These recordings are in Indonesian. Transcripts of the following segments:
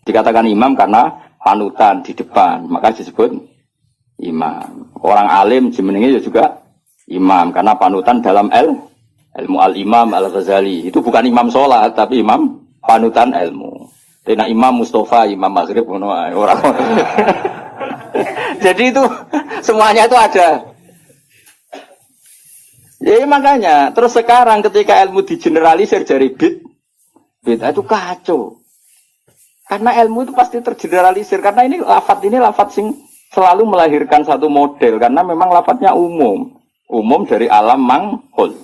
Dikatakan imam karena panutan di depan, maka disebut imam. Orang alim jenenge juga imam karena panutan dalam ilmu al-imam al-Ghazali. Itu bukan imam sholat tapi imam panutan ilmu. Tina Imam Mustafa, Imam Maghrib orang. Jadi itu semuanya itu ada. Ya makanya terus sekarang ketika ilmu digeneralisir dari bid'ah itu kacau. Karena ilmu itu pasti tergeneralisir. Karena ini lafadz sing selalu melahirkan satu model. Karena memang lafadznya umum. Umum dari alam manghul.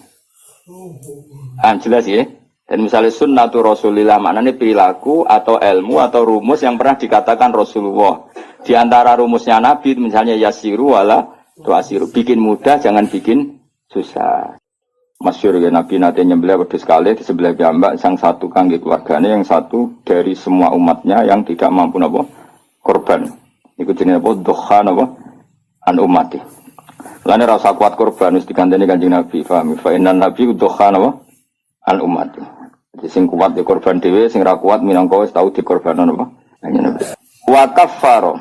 Jelas ya. Dan misalnya sunnatu Rasulillah maknanya perilaku atau ilmu atau rumus yang pernah dikatakan Rasulullah. Di antara rumusnya Nabi misalnya yasiru wala tuasiru. Bikin mudah jangan bikin susah. Masyhur ya Nabi nanti nyembelih wedhus kali di sebelah piyambak sang satu kangge keluarganya yang satu dari semua umatnya yang tidak mampu napa korban. Iku jenenge apa dokha napa an umati. Lane ra usah kuat korban wis diganteni Kanjeng Nabi. Paham? Fa innan nabi dokha napa an umati. Jadi sing kuat di korban dhewe sing ra kuat minangka wis tau dikorbanon napa Kanjeng Nabi. Wa kaffaro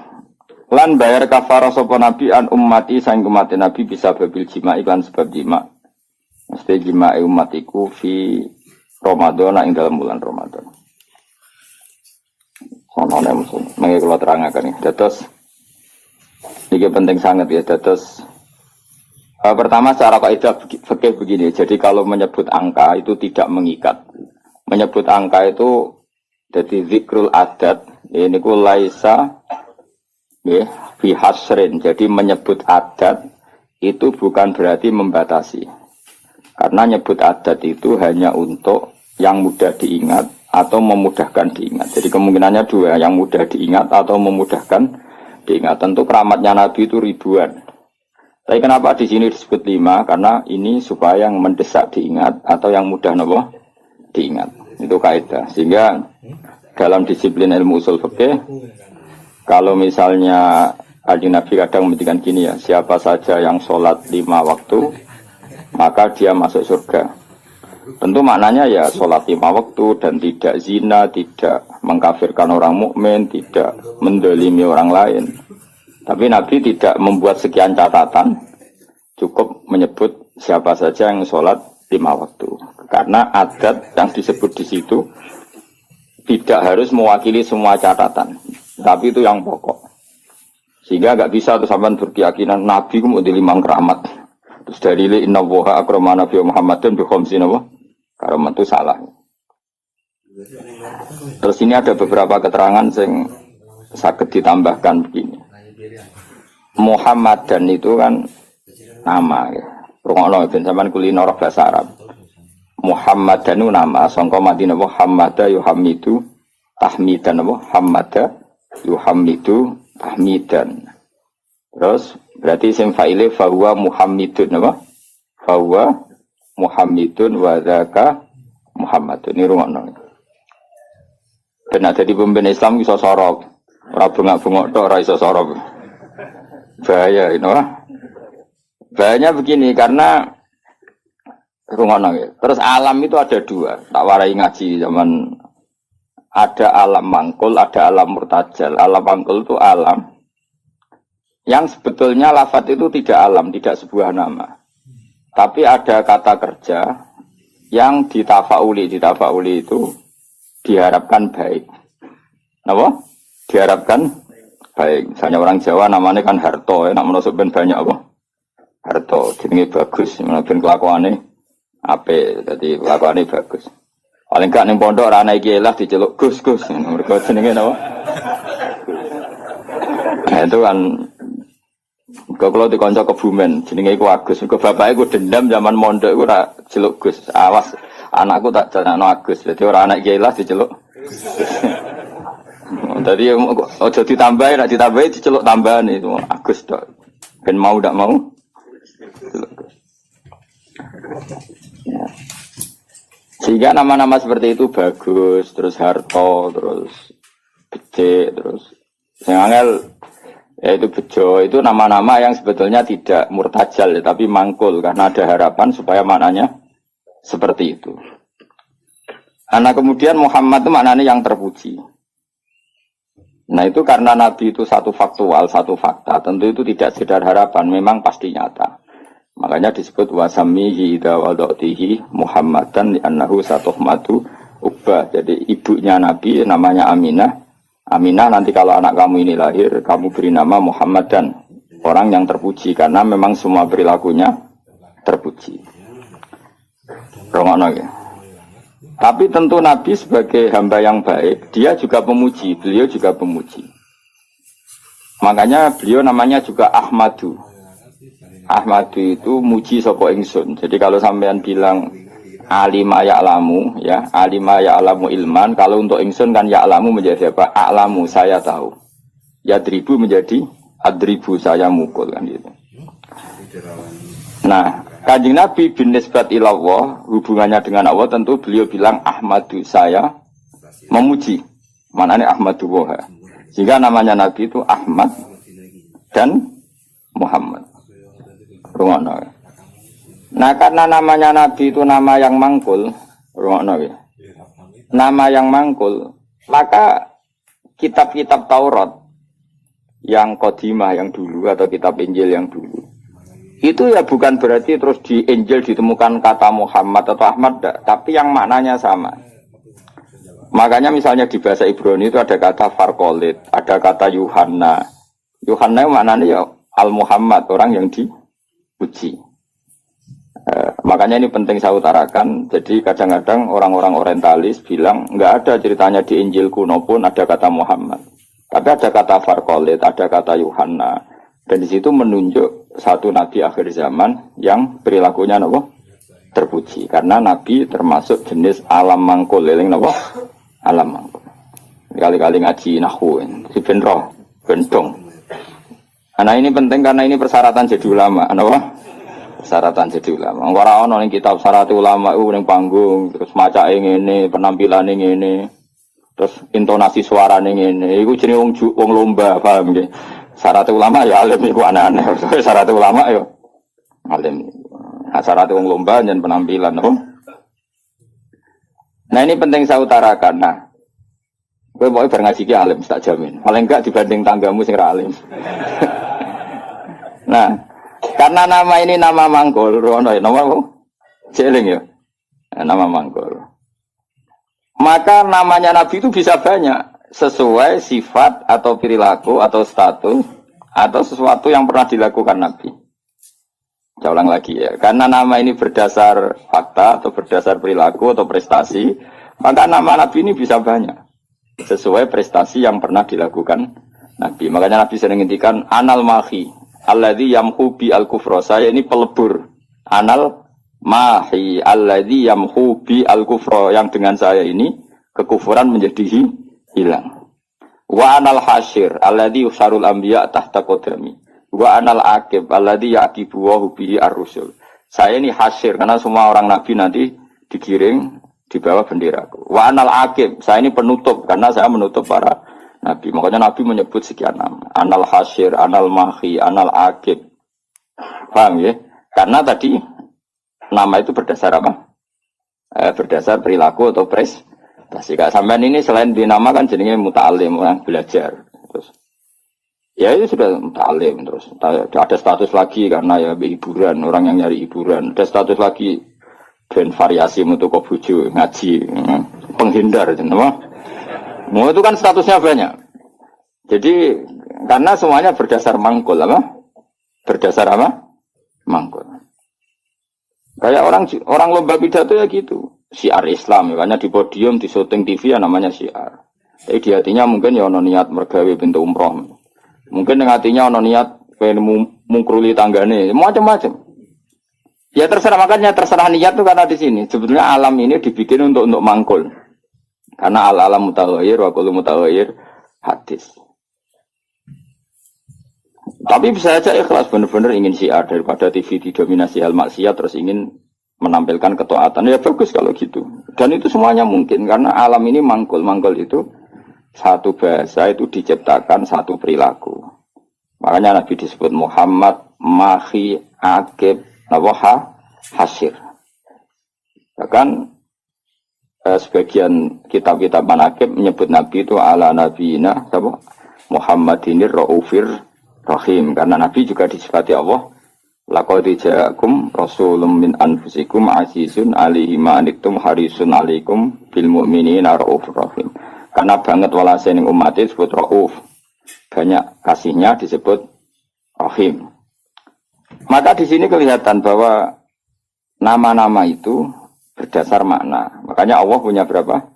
lan bayar kafara sapa nabi an ummati sang umat Nabi bisa babil jima iklan sebab jima. Mesti jima'i umatiku fi Ramadan ing dalam bulan Ramadan. Soalnya mengikut kalau terangkan ini. Dados ini penting sangat ya. Dados pertama secara kaidah fikih begini. Jadi kalau menyebut angka itu tidak mengikat. Menyebut angka itu jadi zikrul adat. Ini ku laisa ya fi hasrin. Jadi menyebut adat itu bukan berarti membatasi. Karena nyebut adat itu hanya untuk yang mudah diingat atau memudahkan diingat. Jadi kemungkinannya dua, yang mudah diingat atau memudahkan diingat. Tentu keramatnya Nabi itu ribuan. Tapi kenapa di sini disebut 5? Karena ini supaya yang mendesak diingat atau yang mudah diingat. Itu kaidah. Sehingga dalam disiplin ilmu usul fikih, kalau misalnya Nabi kadang menghentikan gini ya, siapa saja yang sholat 5 waktu maka dia masuk surga. Tentu maknanya ya sholat 5 waktu dan tidak zina, tidak mengkafirkan orang mukmin, tidak mendolimi orang lain. Tapi Nabi tidak membuat sekian catatan, cukup menyebut siapa saja yang sholat 5 waktu. Karena adat yang disebut di situ tidak harus mewakili semua catatan, tapi itu yang pokok. Sehingga nggak bisa tuh sampean berkeyakinan Nabi mau di 5 keramat. Terus dari inna woha akramana fi Muhammadin bi khamsin apa? Karamat itu salah. Terus ini ada beberapa keterangan yang sakit ditambahkan begini. Muhammadan itu kan nama ya. Rungokno ben sampean kulino roh bahasa Arab. Muhammadan itu nama sangka Madinah Muhammada yuhamidu tahmidan apa? Hammada yuhamidu tahmidan. Terus berarti sim fa'ile fahuwa Muhammadun apa? Fahuwa Muhammadun wa dzaka Muhammadun. Ini rungokno. Ben ada di pemimpin Islam iso sorok. Ora bengak-bengok tok ora iso sorok. Bahaya ini wah. Bahayanya begini karena rungokno ya. Terus alam itu ada 2. Tak warai ngaji zaman ada alam mangkul, ada alam murtajal. Alam mangkul itu alam yang sebetulnya lafadz itu tidak alam, tidak sebuah nama. Tapi ada kata kerja yang ditafauli itu diharapkan baik. Apa? Diharapkan baik. Misalnya orang Jawa namanya kan Harto, ya, nak menusuk ben banyak apa? Harto, jenenge bagus, ben kelakuane apik, dadi kelakuane bagus. Paling gak ning pondok ora ana iki lah diceluk Gus. Mergo jenenge napa? Nah, itu kan kalau dikonco Kebumen, jenenge iku Agus. Mergo bapake ku dendam zaman mondok iku ora celuk Gus. Awas, anakku tak jenengno Agus. Dadi ora anak kiai lah diceluk. Tadi ojo ditambahi, nek ditambahi diceluk tambahan itu Agus tok. Ben mau ndak mau. Ya. Sehingga nama-nama seperti itu bagus, terus Harto, terus Becik, terus sing angel yaitu bejo, itu nama-nama yang sebetulnya tidak murtajal ya, tapi mangkul karena ada harapan supaya maknanya seperti itu. Karena kemudian Muhammad itu maknanya yang terpuji. Nah itu karena Nabi itu satu faktual, satu fakta. Tentu itu tidak sekedar harapan, memang pasti nyata. Makanya disebut wasamihi idza wadatihi Muhammadan li'annahu satuhmatu ubah. Jadi ibunya Nabi namanya Aminah. Aminah nanti kalau anak kamu ini lahir, kamu beri nama Muhammadan. Orang yang terpuji karena memang semua perilakunya terpuji. Rongokno ya. Tapi tentu Nabi sebagai hamba yang baik, dia juga pemuji, beliau juga pemuji. Makanya beliau namanya juga Ahmadu. Ahmadu itu muji sapa ingsun. Jadi kalau sampean bilang alima ya'lamu, ya, alima ya'lamu ilman, kalau untuk ingsun kan ya'lamu menjadi apa? A'lamu, saya tahu. Yadribu menjadi adribu, saya mukul kan gitu. Nah, Kanjeng Nabi bin nisbat ilallah, hubungannya dengan Allah tentu beliau bilang Ahmadu, saya memuji. Maknanya Ahmadu Woha. Sehingga namanya Nabi itu Ahmad dan Muhammad. Rungokno. Nah, karena namanya Nabi itu nama yang mangkul, rungokno ya. Nama yang mangkul, maka kitab-kitab Taurat yang kodimah yang dulu atau kitab Injil yang dulu itu ya bukan berarti terus di Injil ditemukan kata Muhammad atau Ahmad, tapi yang maknanya sama. Makanya misalnya di bahasa Ibrani itu ada kata Farkolit, ada kata Yuhanna. Yuhanna maknanya ya Al-Muhammad, orang yang dipuji. Makanya ini penting saya utarakan. Jadi kadang-kadang orang-orang orientalis bilang nggak ada ceritanya di Injil kuno pun ada kata Muhammad. Tapi ada kata Farkolit, ada kata Yuhanna. Dan di situ menunjuk satu nabi akhir zaman yang perilakunya nopo terpuji. Karena nabi termasuk jenis alam mangkul, eling nopo alam mangkul. Kali-kali ngaji nahwu, si benro, bentong. Nah ini penting karena ini persyaratan jadi ulama, nopo persyaratan jadi ulama. Ora ono ning kitab syarat ulama itu ning panggung, terus macake ngene, penampilan ngene, terus intonasi suarane ngene. Iku jenenge wong lomba, paham nggih? Syarat ulama ya alim itu aneh-aneh. Syarat ulama ya alim. Nah, syarat wong lomba dan penampilan. Oh. Nah ini penting saya utarakan. Nah, gue mau ngaji ki alim, tak jamin. Paling enggak dibanding tanggamu sing ra alim. Nah, karena nama ini nama mangkul, rono ya nama apa? Jeling ya. Nama mangkul. Maka namanya Nabi itu bisa banyak. Sesuai sifat atau perilaku atau status atau sesuatu yang pernah dilakukan Nabi. Saya ulang lagi ya, karena nama ini berdasar fakta atau berdasar perilaku atau prestasi, maka nama Nabi ini bisa banyak sesuai prestasi yang pernah dilakukan Nabi. Makanya Nabi sering ngintikan anal mahi alladzi yamhu bi al-kufra. Saya ini pelebur. Anal mahi alladzi yamhu bi al-kufra, yang dengan saya ini kekufuran menjadi hilang. Wa anal hasyir alladzi yusarul anbiya tahta qadami. Wa anal aqib alladzi yaqibu wa bihi ar-rusul. Saya ini hasyir karena semua orang nabi nanti digiring di bawah benderaku. Wa anal aqib, saya ini penutup karena saya menutup para nabi. Makanya nabi menyebut sekian nama. Anal hasyir, anal mahi, anal aqib. Paham ya? Karena tadi nama itu berdasar apa? Berdasar perilaku atau prestasi. Kak sampean ini selain dinama kan jenenge muta'alim, orang belajar. Terus ya itu sudah muta'alim, terus ada status lagi karena ya hiburan, orang yang nyari hiburan. Ada status lagi dan variasi untuk bojo, ngaji, penghindar jenenge. Mau itu kan statusnya banyak. Jadi karena semuanya berdasar mangkul apa? Berdasar apa? Mangkul. Kayak orang lomba pidato ya gitu. Syiar Islam, makanya di podium, di syuting TV ya namanya syiar. Jadi di hatinya mungkin ya ono niat mergawe pintu umroh. Mungkin di hatinya ono niat pengen mungkruli tanggane, macam-macam. Ya terserah, makanya terserah niat tuh karena di sini. Sebetulnya alam ini dibikin untuk mangkul. Karena al-alam mutaghayyir wa kullu mutaghayyir hadis. Tapi bisa saja ikhlas benar-benar ingin syiar daripada TV didominasi hal maksiat terus ingin menampilkan ketaatan, ya bagus kalau gitu. Dan itu semuanya mungkin karena alam ini mangkul itu satu bahasa itu diciptakan satu perilaku. Makanya Nabi disebut Muhammad, Mahi, Aqib, Nawaha, Hasyir. Bahkan sebagian kitab-kitab manaqib menyebut Nabi itu ala nabiyina Muhammadinir Raufir Rahim. Karena Nabi juga disifati Allah, laqad ja'akum rasulun min anfusikum azizun 'alaihi ma anittum harisun 'alaikum bil mu'minina raufur rahim. Karena banget walase ning umat disebut Rauf. Banyak kasihnya disebut Rahim. Maka di sini kelihatan bahwa nama-nama itu berdasar makna. Makanya Allah punya berapa?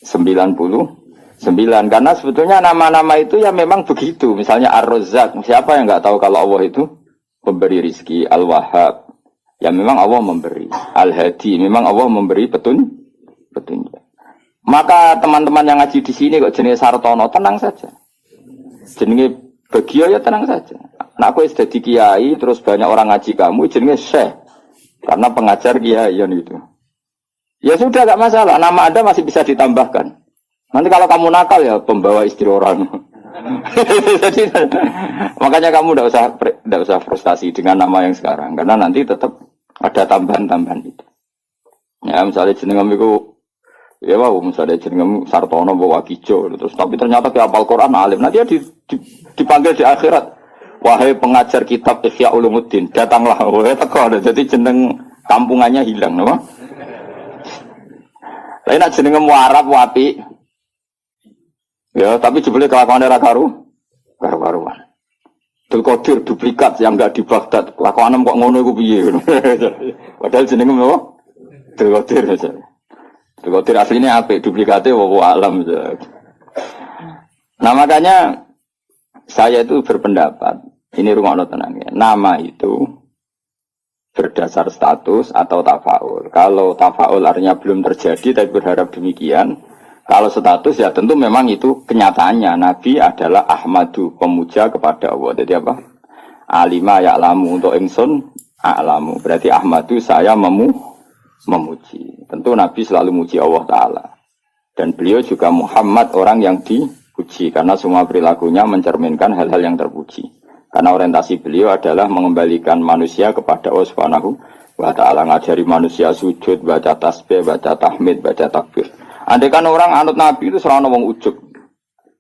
99. Karena sebetulnya nama-nama itu ya memang begitu. Misalnya Ar-Razzaq. Siapa yang nggak tahu kalau Allah itu pemberi rizki? Al-Wahhab. Ya memang Allah memberi. Al-Hadi. Memang Allah memberi petunjuk. Maka teman-teman yang ngaji di sini kok jenenge Sartono, tenang saja. Jenenge Bagio ya tenang saja. Nah aku sudah di kiai, terus banyak orang ngaji kamu, jenenge Syekh. Karena pengajar kiai itu. Ya sudah gak masalah, nama Anda masih bisa ditambahkan. Nanti kalau kamu nakal ya pembawa istri orang. Jadi, makanya kamu tidak usah frustasi dengan nama yang sekarang, karena nanti tetap ada tambahan-tambahan itu. Ya misalnya jenengam itu, ya wow, misalnya jenengam Sartono bawa Kijo, terus tapi ternyata dia hafal Quran alim, nanti dia dipanggil di akhirat. Wahai pengajar kitab Ihya Ulumuddin, datanglah. Wahai teko, jadi jeneng kampungannya hilang, no? Lain nak jenengam Arab wapi. Ya, tapi jebule kelakuan era karuan. Abdul Qadir duplikat yang enggak di Baghdad. Kelakuan kok ngono iku piye? Padahal jenenge apa? Abdul Qadir aja. Abdul Qadir aslinya apik, duplikate wa alam. Nah, makanya saya itu berpendapat, ini rungokno tenang ya. Nama itu berdasar status atau tafaul. Kalau tafaul artinya belum terjadi tapi berharap demikian. Kalau status ya tentu memang itu kenyataannya. Nabi adalah Ahmadu, pemuja kepada Allah. Jadi apa? Alima ya'lamu untuk ingsun a'lamu. Berarti Ahmadu saya memuji. Tentu Nabi selalu muji Allah Ta'ala. Dan beliau juga Muhammad orang yang dipuji. Karena semua perilakunya mencerminkan hal-hal yang terpuji. Karena orientasi beliau adalah mengembalikan manusia kepada Allah Subhanahu wa Ta'ala. Ngajari manusia sujud, baca tasbih, baca tahmid, baca takbir. Andai kan orang anut Nabi itu selalu wong ujug.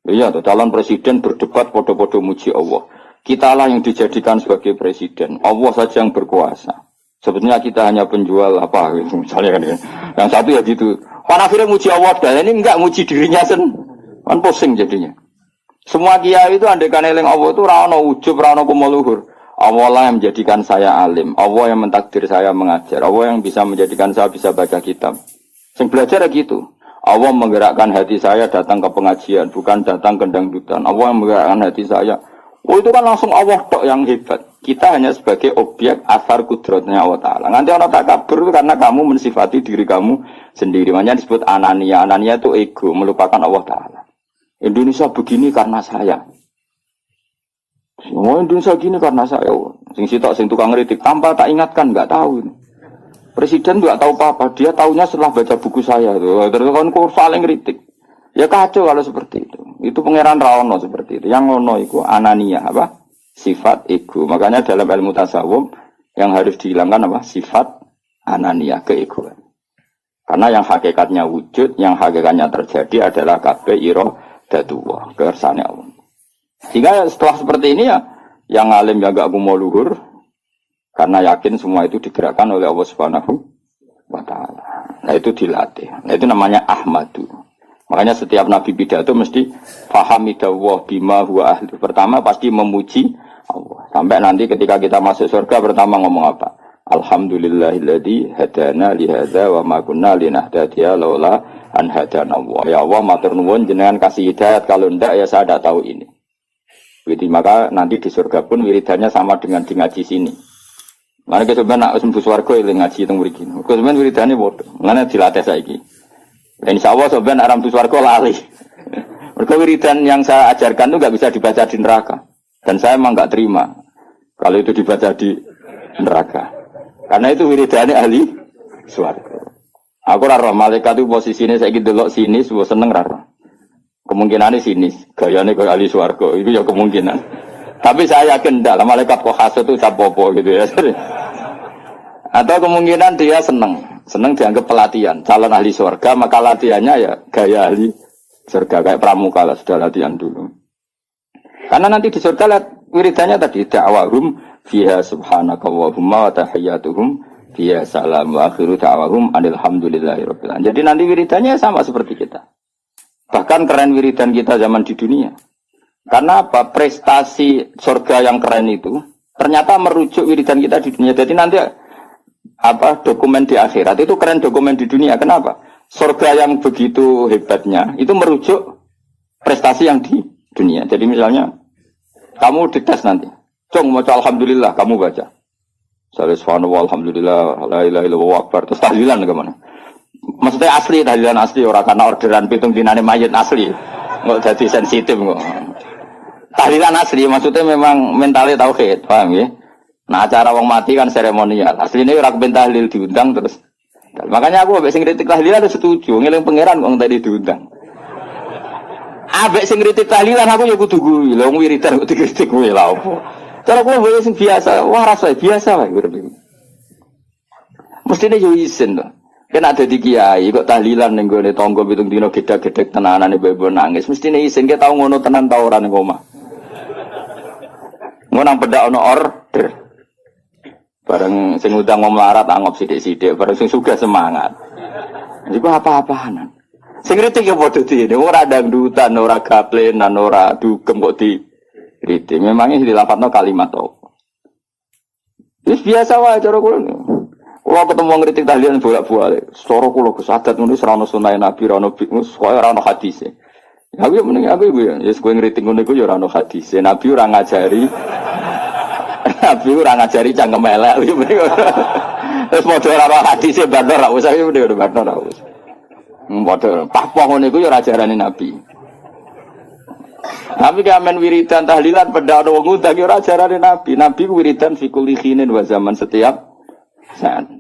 Iya tuh, calon presiden berdebat podo-podo muji Allah. Kitalah yang dijadikan sebagai presiden. Allah saja yang berkuasa. Sebetulnya kita hanya penjual apa gitu, misalnya kan. Yang satu ya gitu. Akhirnya muji Allah dan ini enggak muji dirinya kan pusing jadinya. Semua kiai itu andai kan eling Allah itu ra ono ujug, ra ono kumuluhur. Allah lah yang menjadikan saya alim. Allah yang mentakdir saya mengajar. Allah yang bisa menjadikan saya bisa baca kitab. Sing belajar ya gitu. Allah menggerakkan hati saya datang ke pengajian, bukan datang ke dangdutan. Allah yang menggerakkan hati saya. Oh itu kan langsung Allah tok yang hebat. Kita hanya sebagai objek asar kudratnya Allah Ta'ala. Nanti orang takabur itu karena kamu mensifati diri kamu sendiri. Makanya disebut anania. Anania itu ego, melupakan Allah Ta'ala. Indonesia begini karena saya. Oh Indonesia begini karena saya. Sing sitok sing tukang ngritik tanpa tak ingatkan nggak tahu. Presiden nggak tahu apa-apa, dia tahunya setelah baca buku saya tuh. Terus kan saling kritik. Ya kacau kalau seperti itu. Itu pangeran Raono seperti itu. Yang ngono itu anania apa? Sifat ego. Makanya dalam ilmu tasawuf yang harus dihilangkan apa? Sifat anania, keegoan. Karena yang hakikatnya wujud, yang hakikatnya terjadi adalah kabeh iradatullah, kersane Allah. Sehingga setelah seperti ini ya, yang alim yang gak kumo luhur. Karena yakin semua itu digerakkan oleh Allah Subhanahu wa Ta'ala. Nah itu dilatih. Nah itu namanya Ahmadu. Makanya setiap Nabi pidato mesti fahamidallah bima huwa ahli. Pertama pasti memuji Allah. Sampai nanti ketika kita masuk surga pertama ngomong apa? Alhamdulillahilladzi hadana li hadza wa ma kunna linahtadiya laula an hadana Allah. Ya Allah matur nuwun jenengan kasih hidayat, kalau ndak ya saya tidak tahu ini. Jadi maka nanti di surga pun wiridannya sama dengan di ngaji sini. Mana kita sebenarnya nak sembus warga yang ngaji tentang wiridan. Kita sebenarnya wiridannya bodoh. Mana dilatih saya ini. Dan insya Allah sebenarnya aram sembus warga lali. Mereka wiridan yang saya ajarkan itu nggak bisa dibaca di neraka. Dan saya emang nggak terima kalau itu dibaca di neraka. Karena itu wiridannya ahli swarga. Aku raro malaikat itu posisinya saya gitu loh sini, semua seneng raro. Kemungkinannya sinis, gayanya kayak ahli swarga itu ya kemungkinan. Tapi saya yakin tidak, malaikat kok hasut itu capopo gitu ya. Atau kemungkinan dia seneng dianggap pelatihan, calon ahli surga, maka latihannya ya gaya ahli surga kayak pramuka lah, sudah latihan dulu. Karena nanti di surga lihat wiridannya tadi da'wahum fiha subhanakallahumma wa tahiyyatuhum fiha salam wa akhiru da'wahum alhamdulillahirabbil alamin. Jadi nanti wiridannya sama seperti kita. Bahkan keren wiridan kita zaman di dunia. Karena apa? Prestasi surga yang keren itu ternyata merujuk wiridan kita di dunia. Jadi nanti apa dokumen di akhirat itu keren dokumen di dunia. Kenapa? Surga yang begitu hebatnya itu merujuk prestasi yang di dunia. Jadi misalnya kamu dites nanti, Cong mau alhamdulillah kamu baca. Salih subhanallah alhamdulillah la ilaha illallah akbar terus tahlilan kemana? Maksudnya asli tahlilan asli orang karena orderan pitung dinane mayit asli. Nggak jadi sensitif kok. Tahlilan asli maksudnya memang mentalnya tauhid, paham ya? Nah acara wong mati kan seremonial. Aslinya orang ben tahlil diundang terus. Makanya aku ambek sing kritik tahlilan setuju, ngeling pangeran wong tadi diundang. Abek sing kritik tahlilan aku ya kudu kuwi. Lah wong wiridan kok dikritik kuwi lha opo. Cara kuwi wae sing biasa, waras wae biasa wae urip. Mestine yo isin to. Kena dadi kiai kok tahlilan ning gone tangga pitung dina gedhe-gedhe tenanan ibu-ibu nangis. Mestine isin ki tau ngono tenan ta ora ning omah. Ngono nang pedak ono order. Bareng sing udang mau melarat anggap sithik-sithik, bareng sing sugih semangat. Iku apa-apaan. Sing kritik ya padha dene, ora dangdutan, ora gaplenan, ora dugem kok di kritik. Memangnya dilapatno kalimat apa. Wis biasa wae cara kula. Kula ketemu ngritik tahlilan bolak-balik. Cara kula Gus adat ngono ora ono sunah Nabi, ora ono koyo ora ono hadise. Ya aku mending aku iku ya, wis kowe ngritik ngono iku ya ora ono hadise. Nabi ora ngajari. Nabi ora ngajari cangkem elek. Wis padha ora ono hadise bandar ra usah iki mending bandar ra usah. Padha pahpoh ngono iku ya ora ajarane Nabi. Tapi kamen wiridan tahlilan pedha ono wong ngundang ya ora ajarane Nabi. Nabi ku wiridan fi kulli khinin wa zaman setiap saat.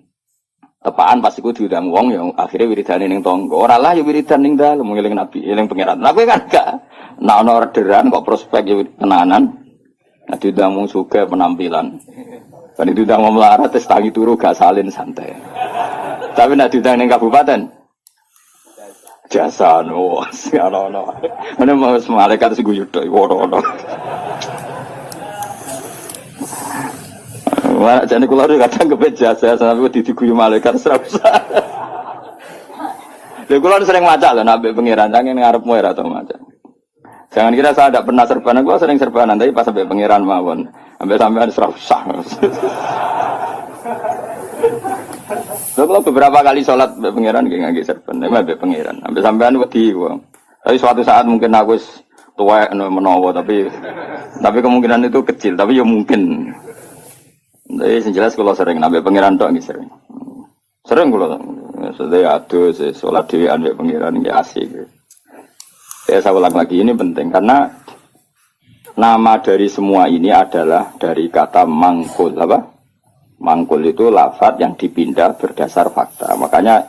Tepaan pas iku diundang wong ya akhire wiridane ning tangga. Ora lah ya wiridan ning dalem ngeling Nabi, eling pangeran. Nabi kan gak nek ono orderan kok prospek ya tenanan. Nah diundang wong sugih penampilan. Kan diundang wong melarat tes tangi turu gak salin santai. Tapi nek diundang ning kabupaten jasa no, ono. Mana mau malaikat sing guyu tok ono. Wah, jane kula kadang kepet jasa sampe diguyu malaikat ora usah. Lha kula sering maca lho nek pangeran nang ngarepmu ora tau maca. Jangan kira saya tidak pernah serbanan, kula sering serbanan tapi pas sampai pangeran mawon. Sampai sampean ora usah. Kalau beberapa kali sholat be pangeran nggih serban, be pangeran. Sampai sampean wedi kok. Tapi suatu saat mungkin aku tuwek menawa tapi kemungkinan itu kecil, tapi ya mungkin. Tapi sing jelas kalau sering nabe pangeran tok nggih sering. Sering kula. Sedaya adus sholat dhewean be pangeran nggih asik. Saya ulang lagi ini penting karena nama dari semua ini adalah dari kata mangkul apa? Mangkul itu lafaz yang dipindah berdasar fakta. Makanya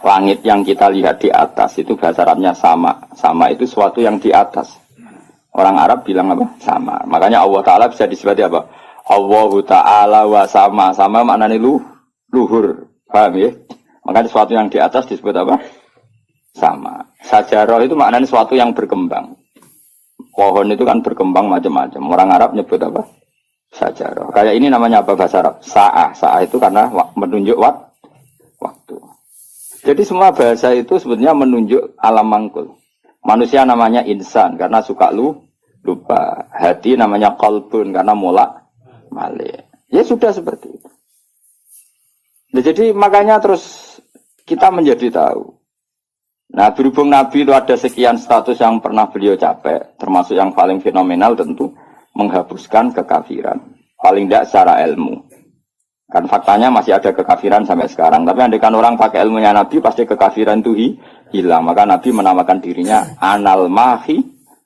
langit yang kita lihat di atas itu bahasa Arabnya sama. Sama itu sesuatu yang di atas. Orang Arab bilang apa? Sama. Makanya Allah Ta'ala bisa disebut apa? Allah Ta'ala wa sama. Sama maknanya luhur. Paham ya? Makanya sesuatu yang di atas disebut apa? Sama. Sajarah itu maknanya sesuatu yang berkembang. Pohon itu kan berkembang macam-macam. Orang Arab nyebut apa? Sajarah. Kayak ini namanya apa bahasa Arab? Sa'ah. Sa'ah itu karena menunjuk waktu. Jadi semua bahasa itu sebetulnya menunjuk alam mangkul. Manusia namanya insan karena suka lupa. Hati namanya qalbun karena malik. Ya sudah seperti itu. Nah, jadi makanya terus kita menjadi tahu. Nah berhubung Nabi itu ada sekian status yang pernah beliau capai. Termasuk yang paling fenomenal tentu menghapuskan kekafiran. Paling tidak secara ilmu. Kan faktanya masih ada kekafiran sampai sekarang. Tapi andaikan orang pakai ilmunya Nabi pasti kekafiran itu hilang. Maka Nabi menamakan dirinya Anal Mahi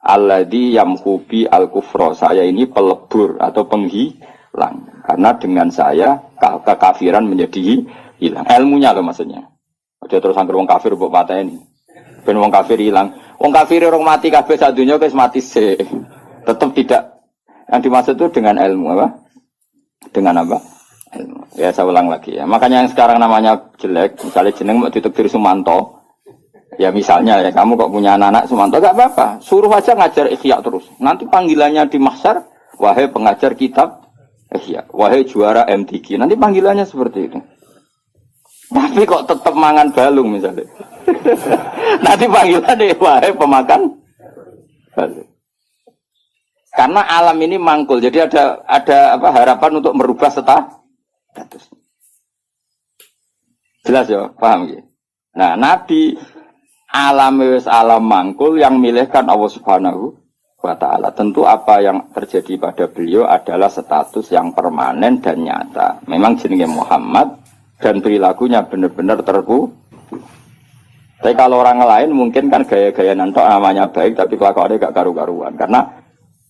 Alladhi Yamhubi Al-Kufro. Saya ini pelebur atau penghilang. Karena dengan saya kekafiran menjadi hilang. Ilmunya loh maksudnya. Ada terus angker wong kafir buat mata ini. Ben wong kafir hilang. Wong kafir orang mati kabeh sak dunya wis mati sih. Tetap tidak. Yang dimaksud itu dengan ilmu apa? Dengan apa? Ilmu. Ya saya ulang lagi ya. Makanya yang sekarang namanya jelek, misalnya jeneng mau ditekdir Sumanto. Ya misalnya ya kamu kok punya anak Sumanto gak apa-apa, suruh aja ngajar Ihya terus. Nanti panggilannya di mahsyar, wahai pengajar kitab Ihya, wahai juara MTQ. Nanti panggilannya seperti itu. Tapi kok tetap mangan balung misalnya. Nanti panggilannya wahai pemakan balung. Karena alam ini mangkul, jadi ada apa harapan untuk merubah status. Jelas ya, paham ya? Nah, Nabi alam wis alam mangkul yang milihkan Allah Subhanahu wa taala. Tentu apa yang terjadi pada beliau adalah status yang permanen dan nyata. Memang jenenge Muhammad dan perilakunya benar-benar terpu. Tapi kalau orang lain mungkin kan gaya-gaya nantok namanya baik tapi kelakuannya gak karu-karuan. Karena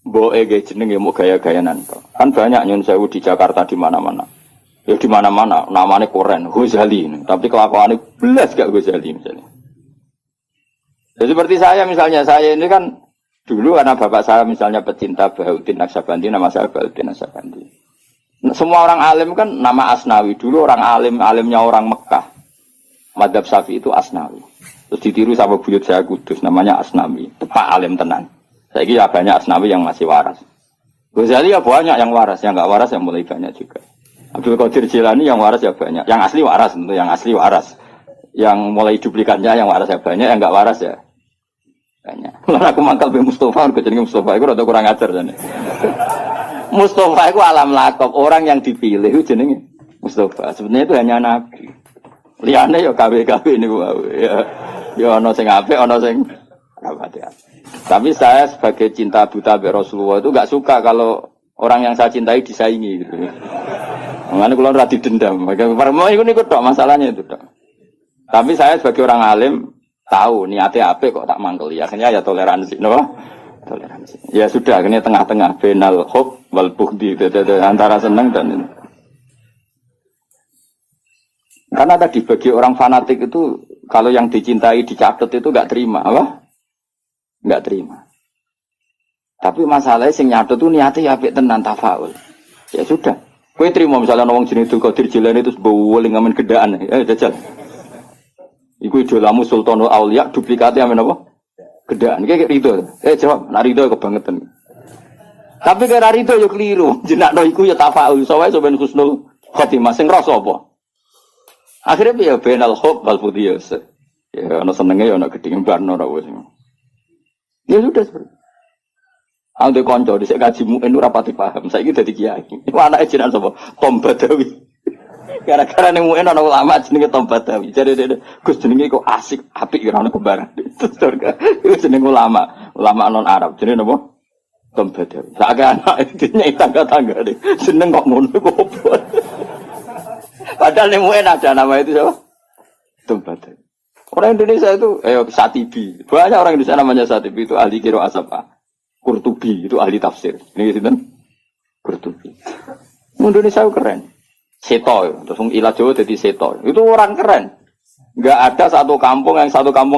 boe jenenge mau gaya-gaya nantok. Kan banyak nyun sewu di Jakarta di mana-mana. Ya di mana-mana namanya Koren, Ghazali. Tapi kelakuannya belas gak Ghazali misalnya. Ya, seperti saya misalnya, saya ini kan dulu karena bapak saya misalnya pecinta Bahuddin Naksabandi, nama saya Bahuddin Naksabandi. Semua orang alim kan nama Asnawi. Dulu orang alimnya orang Mekah. Madzhab Syafi'i itu Asnawi. Terus ditiru sama buyut saya Kudus, namanya Asnawi. Tepak alim tenan. Saya kira banyak Asnawi yang masih waras. Ghazali ya banyak yang waras, yang nggak waras yang mulai banyak juga. Abdul Qadir Jilani yang waras ya banyak. Yang asli waras tentu, yang asli waras. Yang mulai duplikannya yang waras ya banyak, yang nggak waras ya banyak. Lalu aku mangkal be Mustafa, aku jadi Mustafa itu rada kurang ajar jane. Mustafa itu alam lakop, orang yang dipilih itu jenenge Mustafa. Sebenarnya itu hanya nabi. Liyane ya KW-KW niku ya. Ya ana sing apik, ana sing rapat ya. Tapi saya sebagai cinta buta be Rasulullah itu enggak suka kalau orang yang saya cintai disaingi gitu. Mengenai kalau rati dendam, mau ikut tok masalahnya itu tok. Tapi saya sebagai orang alim tahu niatnya apa kok tak mangkel ya. Akhirnya ya toleransi, no? Toleransi. Ya sudah, akhirnya tengah-tengah benal hub wal bughdi antara senang dan ini. Karena tadi bagi orang fanatik itu kalau yang dicintai dicatat itu nggak terima, apa? Nggak terima. Tapi masalahnya sing nyatet itu niatnya apik tenan tafaul. Ya sudah. Kowe trimo misalnya wong jenenge Abdul Qadir Jilani terus bowling ngamen gedaan. Jajal. Iku idolamu Sultanul Auliya duplikatnya amen apa? Gedaan. Kayak rido. Jawab, nak rido kebangetan. Tapi kira rido yo keliru. Jenakno iku ya tafaul. Soale sampeyan husnul khotimah sing rasa apa? Akhirnya piye benal hub wal fudiyas. Ya ana senenge ya ana gedhe barno ora wis. Ya sudah seperti. Angge kanca dhisik kaji muin ora pati paham. Saiki dadi kiai. Iku anake jenengan sapa? Tom Badawi. Gara-gara ning muin ana ulama jenenge Tom Badawi. Jare Gus jenenge kok asik, apik ora ono kembaran. Terus iku jenenge ulama non Arab. Jenenge napa? Tom Badawi. Sak anak dene tangga-tangga deh. Seneng kok ngono kok opo. Padahal ning muin ada nama itu siapa? Tom Badawi. Orang Indonesia itu Satibi. Banyak orang Indonesia namanya Satibi itu ahli qiraat apa? Qurtubi itu ahli tafsir. Ini gitu Qurtubi. Indonesia itu keren. Seto, terus ilah Jawa jadi seto. Itu orang keren. Enggak ada satu kampung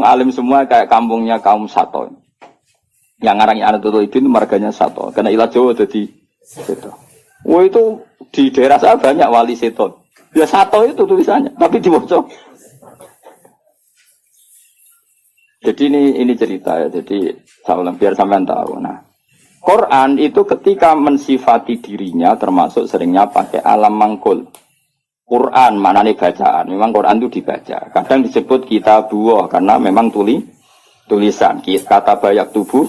alim semua kayak kampungnya kaum Sato. Yang ngarangnya anak itu marganya Sato. Karena ilah Jawa jadi seto. Wah itu di daerah saya banyak wali seto. Ya Sato itu tulisannya, tapi dibaca. Jadi ini cerita ya. Jadi biar sampean tahu. Nah, Quran itu ketika mensifati dirinya termasuk seringnya pakai alam mangkul. Quran maknanya bacaan. Memang Quran itu dibaca. Kadang disebut kitabuh karena memang tulisan. Kata bayak tubuh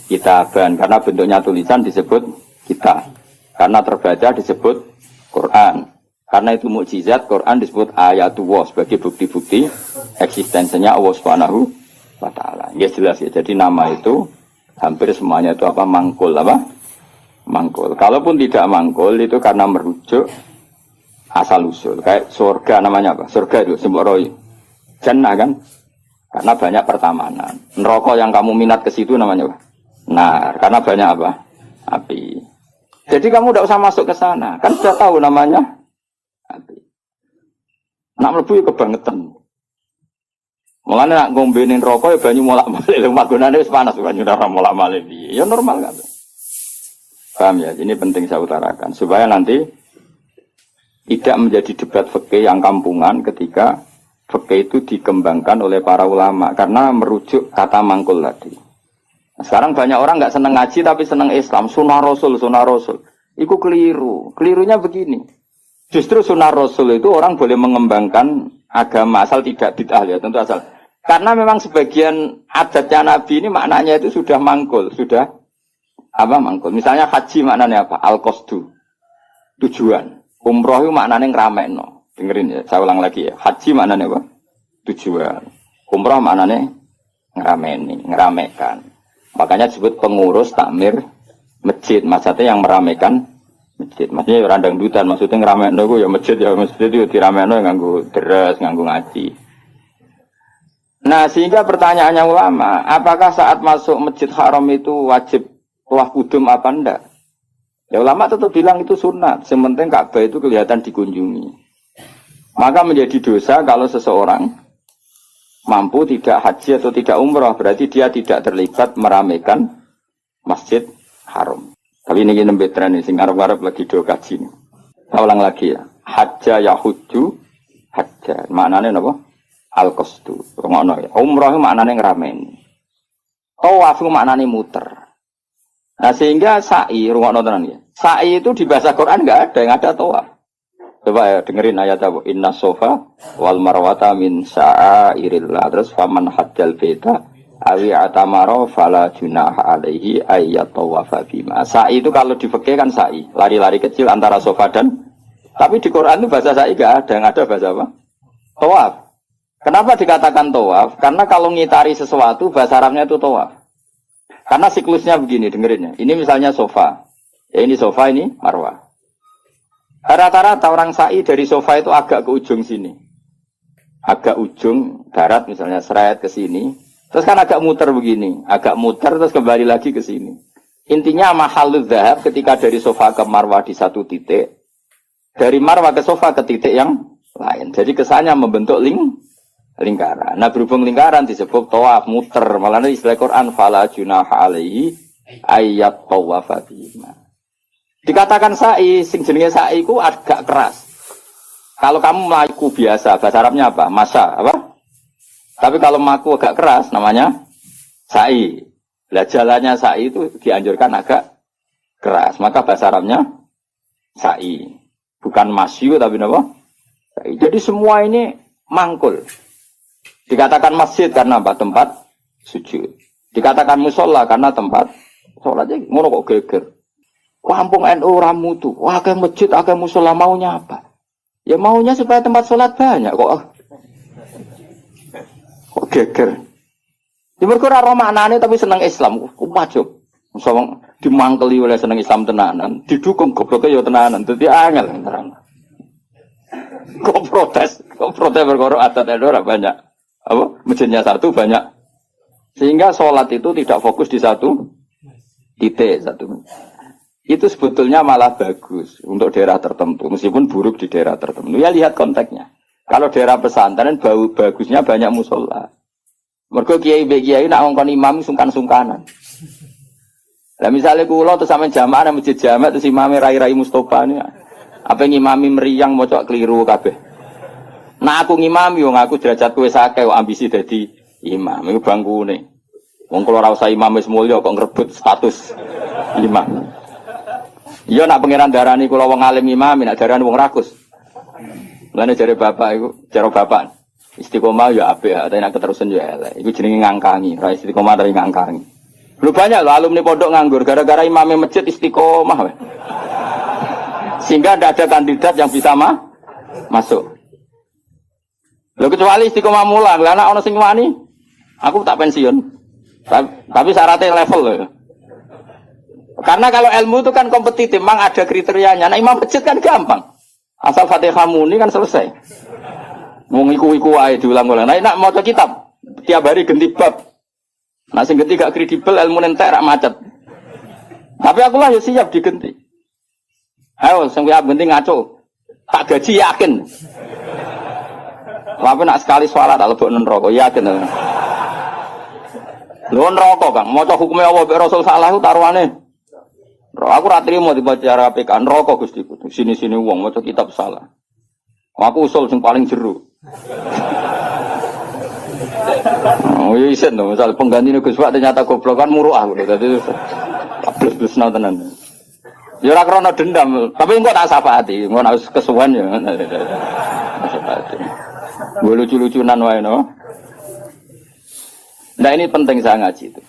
kitaban karena bentuknya tulisan disebut kita. Karena terbaca disebut Quran. Karena itu mukjizat Quran disebut ayatullah sebagai bukti-bukti eksistensinya Allah Subhanahu wa ta'ala. Ya jelas ya. Jadi nama itu hampir semuanya itu apa? Mangkul apa? Mangkul. Kalaupun tidak mangkul itu karena merujuk asal usul. Kayak surga namanya apa? Surga itu sebut roy. Jannah kan? Karena banyak pertamanan. Neraka yang kamu minat ke situ namanya apa? Nah, karena banyak apa? Api. Jadi kamu tidak usah masuk ke sana. Kan sudah tahu namanya api. Nak mlebu ya kebangetan. Mulane nak ngombenin rokok ya banyu molak-malik lho magunane wis panas banyu ora molak-malik piye. Ya normal kan. Paham ya? Ini penting saya utarakan supaya nanti tidak menjadi debat fikih yang kampungan ketika fikih itu dikembangkan oleh para ulama karena merujuk kata mangkul tadi. Sekarang banyak orang nggak seneng ngaji tapi seneng Islam, sunnah Rasul. Itu keliru. Kelirunya begini. Justru sunnah Rasul itu orang boleh mengembangkan agama asal tidak bid'ah ya, tentu asal. Karena memang sebagian adatnya Nabi ini maknanya itu sudah mangkul, sudah apa mangkul. Misalnya haji maknanya apa? Al-qasdu. Tujuan. Umroh itu maknanya ngramekno. Dengerin ya, saya ulang lagi ya. Haji maknanya apa? Tujuan. Umroh maknanya ngeramekan. Makanya disebut pengurus takmir masjid. Maksudnya yang meramekan masjid. Maksudnya ya randang dutan. Maksudnya ngeramekan itu ya masjid itu diramekan nganggo deres, nganggo ngaji. Nah sehingga pertanyaannya ulama, apakah saat masuk masjid haram itu wajib tawaf kudum apa enggak? Ya ulama tetap bilang itu sunat. Sementing Ka'bah itu kelihatan dikunjungi. Maka menjadi dosa kalau seseorang mampu tidak haji atau tidak umrah, berarti dia tidak terlibat meramekan masjid haram. Tapi ini nembe tren ini, sing arep-arep lagi do kaji ini. Saya ulang lagi ya. Hajja yahujju hajja. Maknanya apa? Al-qasdu. Ngono ya. Umrah itu maknanya ngrameni. Tawaf itu maknanya muter. Nah sehingga sa'i, rungokno tenan ya. Sa'i itu di bahasa Quran enggak ada, yang ada tawaf. Coba ya dengerin ayat apa? Inna sofa wal marwata min sa'airillah. Terus faman hajjal beta awi atamaro fala junaha alaihi ayyat tawafa bima. Sa'i itu kalau di fikih kan sa'i, lari-lari kecil antara sofa dan, tapi di Quran itu bahasa sa'i enggak ada, yang ada bahasa apa? Tawaf. Kenapa dikatakan tawaf? Karena kalau ngitari sesuatu bahasa Arabnya itu tawaf. Karena siklusnya begini, dengerin ya. Ini misalnya sofa. Ya ini sofa, ini marwah. Rata-rata orang sa'i dari sofa itu agak ke ujung sini. Agak ujung barat misalnya, seret ke sini. Terus kan agak muter begini. Agak muter terus kembali lagi ke sini. Intinya mahalul dzahab ketika dari sofa ke marwah di satu titik. Dari marwah ke sofa ke titik yang lain. Jadi kesannya membentuk lingkaran. Nah berhubung lingkaran disebut tawaf muter. Malah istilah Quran fala junaha alaihi ayyat tawafa bima. Dikatakan sa'i, sing jenenge sa'i ku agak keras. Kalau kamu melaku biasa, bahasa Arabnya apa? Masa, apa? Tapi kalau melaku agak keras, namanya sa'i. Lah jalannya sa'i itu dianjurkan agak keras. Maka bahasa Arabnya sa'i. Bukan masyu, tapi apa? Sa'i. Jadi semua ini mangkul. Dikatakan masjid karena apa? Tempat sujud. Dikatakan musola karena tempat sholatnya ngono kok geger. Kampung NU ramu tuh, wah kayak masjid, kayak musola maunya apa? Ya maunya supaya tempat sholat banyak kok. Kok geger? Di mereka ora maknane tapi seneng Islam, kok wajib. Misalnya dimangkeli oleh seneng Islam tenanan, didukung gobloknya ya tenanan, jadi angel terang. Kok protes berkorok adat NU banyak. Apa? Masjidnya satu banyak. Sehingga sholat itu tidak fokus di satu titik satu. Itu sebetulnya malah bagus untuk daerah tertentu, meskipun buruk di daerah tertentu. Ya lihat konteksnya. Kalau daerah pesantren bagusnya banyak musola. Mergo kiai nak ngongkon imam sungkan-sungkanan. Lah misalnya kula terus sampe jamaah nang masjid jamaah terus imame rai-rai Mustofa ini. Apa ngimami meriang mocok keliru kabeh. Nah aku ngimami wong aku derajatku wis akeh kok ambisi dadi imam. Iku bangkune. Wong kula ora usah imam wis mulya kok ngrebut status imam. Iya nak pangeran darani kula wong alim imam, nak darani wong rakus. Mulane jare bapak iku, cara bapak istiqomah ya apik, tapi nak keterusan ya elek. Iku jenenge ngangkangi, ra istiqomah dari ngangkangi. Lu banyak lho alumni pondok nganggur gara-gara imamnya masjid istiqomah. Sehingga tidak ada kandidat yang bisa masuk. Lho kecuali istiqomah mulang, lah anak ono sing wani, aku tak pensiun. Tapi syaratnya level loh. Karena kalau ilmu itu kan kompetitif, memang ada kriterianya. Nah imam masjid kan gampang. Asal Fatihah muni kan selesai. Wong iku ae diulang-ulang. Nah nak maca kitab tiap hari ganti bab. Nah sing ganti gak kredibel ilmu entek rak macet. Tapi aku lah yo siap diganti. Ayo sing siap ganti ngaco. Tak gaji yakin. Tapi nak sekali sholat tak lebok neraka yakin. Lho neraka Kang, maca hukume Allah mek Rasul salah ku taruhane. Aku ora trimo dibaca PK neraka Gusti. Sini-sini wong maca kitab salah. Aku usul sing paling jero. Oh iya isen dong, misal pengganti Gus Pak ternyata goblok kan muruah gitu. Dadi plus tenan. Ya ora krana dendam, tapi engko tak syafaati, engko nek kesuwen ya. Syafaati. Gue lucu-lucunan wae no. Nah ini penting saya ngaji itu.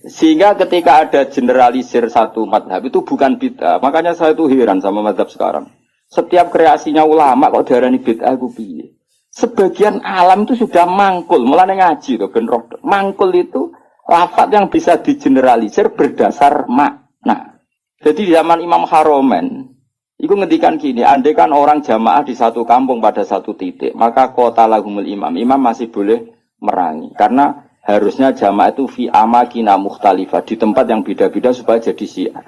Sehingga ketika ada generalisir satu madhab itu bukan bid'ah. Makanya saya itu heran sama madhab sekarang. Setiap kreasinya ulama kok darani bid'ah aku piye. Sebagian alam itu sudah mangkul, mulane ngaji to ben roh. Mangkul itu lafaz yang bisa digeneralisir berdasar makna. Jadi di zaman Imam Haromen itu ngendikan gini, andai kan orang jamaah di satu kampung pada satu titik, maka kota lahumul imam masih boleh merangi. Karena harusnya jamaah itu fi amakina mukhtalifah, di tempat yang beda-beda supaya jadi syiar.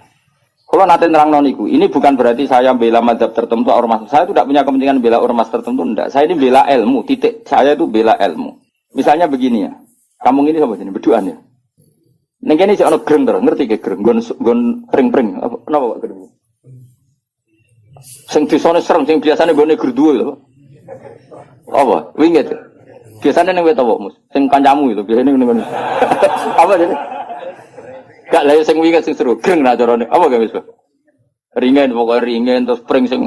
Kalau nanti nerang noniku, ini bukan berarti saya bela madhab tertentu ormas. Saya tidak punya kepentingan bela ormas tertentu, enggak. Saya ini bela ilmu, titik. Saya itu bela ilmu. Misalnya begini ya, kampung ini sama sini, berduaan ya. Neng kene sik ana greng terus, ngerti ke greng, gon pring-pring. Apa napa Pak greng? Sing disone serem, sing biasane gone gerduwe lho. Apa? Winget. Biasane ning wet apa, Mus? Sing kancamu itu biasane ngene. Apa jadi? Gak lah sing winget sing seru, greng ra carane. Apa gak wis, Pak? Ringen pokoke ringen terus pring sing.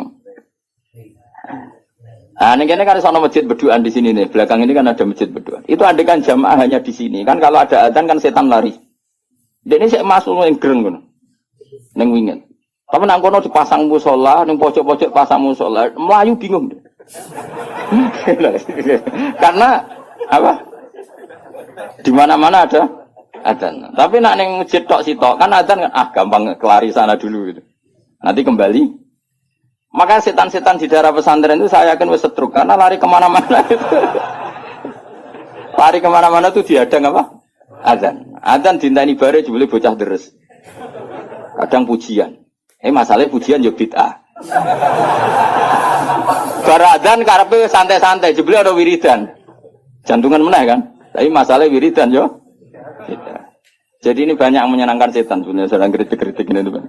Nah, ning kene kan ana masjid berduaan di sini nih. Belakang ini kan ada masjid berduaan. Itu adekan jamaah hanya di sini. Kan kalau ada adzan kan setan lari. Dene sik masuk ning greng ngono. Ning winget. Tapi nang kono dipasang musala, ning pojok-pojok pasang musala, mlayu bingung. Karena apa? Di mana-mana ada adzan. Tapi nak ning masjid tok sitok kan adzan kan gampang kelari sana dulu gitu. Nanti kembali. Maka setan-setan di daerah pesantren itu saya yakin wis setruk karena lari kemana-mana itu. Lari kemana-mana tuh diadang apa? Adzan. Adzan dinteni bare jebule bocah deres. Kadang pujian. Masalahnya pujian yo bid'ah. Baradzan karepe santai-santai, jebule ada wiridan. Jantungan meneh kan? Tapi masalah wiridan yo bid'ah. Jadi ini banyak yang menyenangkan setan sebenarnya sedang kritik-kritik ini tuh.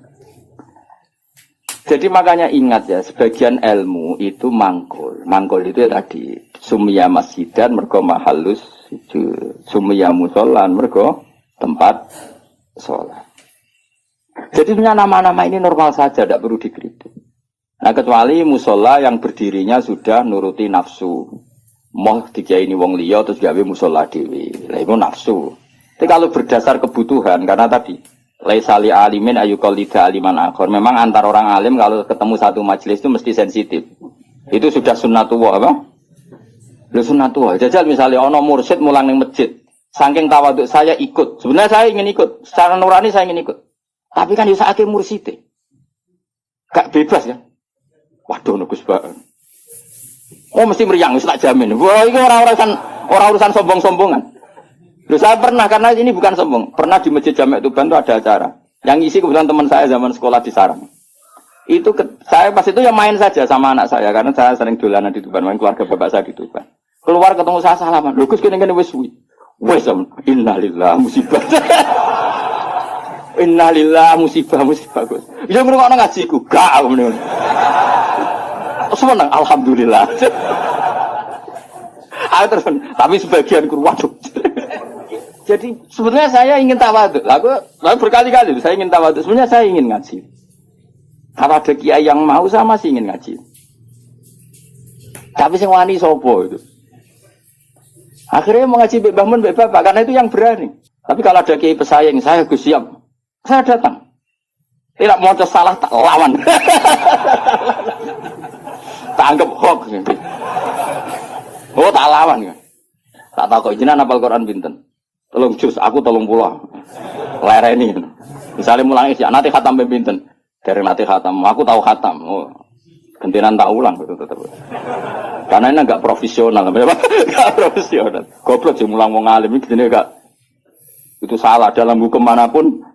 Jadi makanya ingat ya, sebagian ilmu itu mangkul. Mangkul itu ya tadi sumya masjidan mergo mahallus sumya musolan mergo tempat sholat. Jadi nama-nama ini normal saja, tidak perlu dikritik. Nah kecuali musola yang berdirinya sudah nuruti nafsu. Moh dikiai ini wong liya terus gawe musola dewi. Lah itu nafsu. Tapi kalau berdasar kebutuhan, karena tadi laisali alimin ayuqallida aliman akhor. Memang antar orang alim kalau ketemu satu majelis itu mesti sensitif. Itu sudah sunnatullah apa? Lu sunnatullah. Jajal misalnya ono mursyid mulang ning masjid. Saking tawaduk saya ikut. Sebenarnya saya ingin ikut. Secara nurani saya ingin ikut. Tapi kan bisa akhir mursyid. Gak bebas ya. Waduh nugus banget. Oh mesti meriang, tak jamin. Wah ini orang urusan sombong-sombongan. Loh, saya pernah, karena ini bukan sombong. Pernah di Masjid Jamek Tuban itu ada acara. Yang isi kebetulan teman saya zaman sekolah di Sarang. Itu saya pas itu ya main saja sama anak saya. Karena saya sering dolanan di Tuban. Main keluarga bapak saya di Tuban. Keluar ketemu saya salaman. Loh, Gus kene-kene wis suwi. Wes innalillah musibah. Innalillah musibah Gus. Ya ngrungokno ngajiku. Gak ngene. Seneng alhamdulillah. Terus, tapi sebagian waduh. Jadi sebenarnya saya ingin tawaduk. Lalu berkali-kali saya ingin tawaduk. Sebenarnya saya ingin ngaji. Kalau ada kiai yang mau saya masih ingin ngaji. Tapi sing wani sopo itu. Akhirnya mau ngaji Mbak Bangun, Mbak Bapak karena itu yang berani. Tapi kalau ada kiai pesaing, saya Gus siap. Saya datang. Tidak mau salah tak lawan. Tak anggap hoax. Oh tak lawan kan. Tak tahu kok jenengan hafal Quran pinten. Tolong jus, aku tolong pulang. Lereni. Misalnya mulangi sih, nanti khatam pinten. Dari nanti khatam, aku tahu khatam. Oh, gentinan tak ulang gitu tetap. Karena ini enggak profesional, enggak profesional. Goblok sih mulang wong alim ini enggak. Itu salah dalam hukum manapun.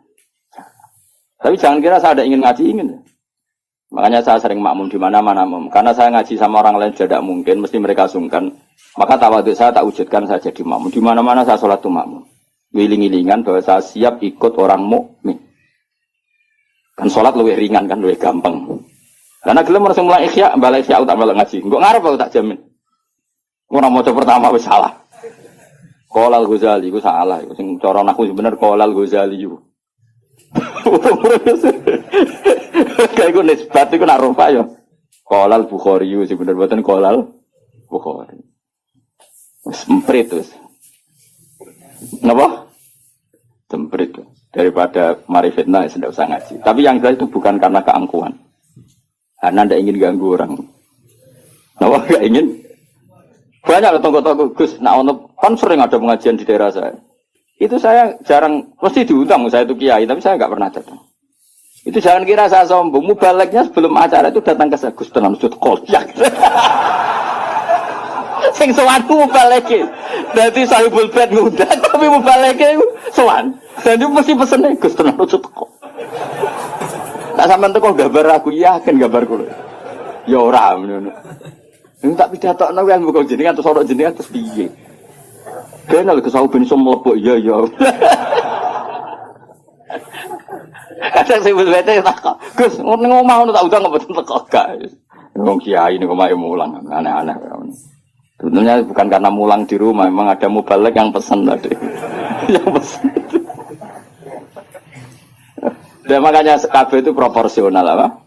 Tapi jangan kira saya ada ingin ngaji ingin. Makanya saya sering makmum di mana-mana. Karena saya ngaji sama orang lain tidak mungkin, mesti mereka sungkan. Maka tawaduk saya tak wujudkan saya jadi makmum. Di mana-mana saya sholat tuh makmum. Wiling-wilingan bahwa saya siap ikut orang mukmin. Kan sholat lebih ringan kan, lebih gampang. Karena gelem harus mulai ikhya, balik ikhya tak malah ngaji. Enggak ngarep aku tak jamin. Orang mau coba pertama wis salah. Qolal Ghazali iku salah iku sing cara naku bener Qolal Ghazali iku. Kayak iku nisbat iku nak rupa ya. Qolal Bukhari iku sing bener boten Qolal Bukhari. Wis emprit wis. Napa? Semprit daripada mari fitnah ya tidak usah ngaji. Tapi yang jelas itu bukan karena keangkuhan. Karena tidak ingin ganggu orang. Kenapa nggak ingin? Banyak tonggo-tonggo Gus. Nah, kan sering ada pengajian di daerah saya. Itu saya jarang, mesti diundang. Saya itu kiai, tapi saya nggak pernah datang. Itu jangan kira saya sombong. Mubaleknya sebelum acara itu datang ke saya. Gus tenang, sud kolyak. Sing sowanku mubaleke. Dadi sahibul bait ngundang tapi mubaleke iku sowan. Dan itu mesti pesene Gus tenan ojo teko. Tak sampean teko gambar aku yakin gambar kulo. Ya ora ngono. Nek tak pidatokno kan mbok jenengan terus ora jenengan terus piye. Kenal ke sawu ben iso mlebok iya ya. Kadang sing wis wete tak Gus ning omah ngono tak udang mboten teko gak. Wong kiai niku mae mulang aneh-aneh. Sebenarnya bukan karena mulang di rumah, memang ada mubalek yang pesan tadi. Yang pesan. Dan makanya KB itu proporsional apa?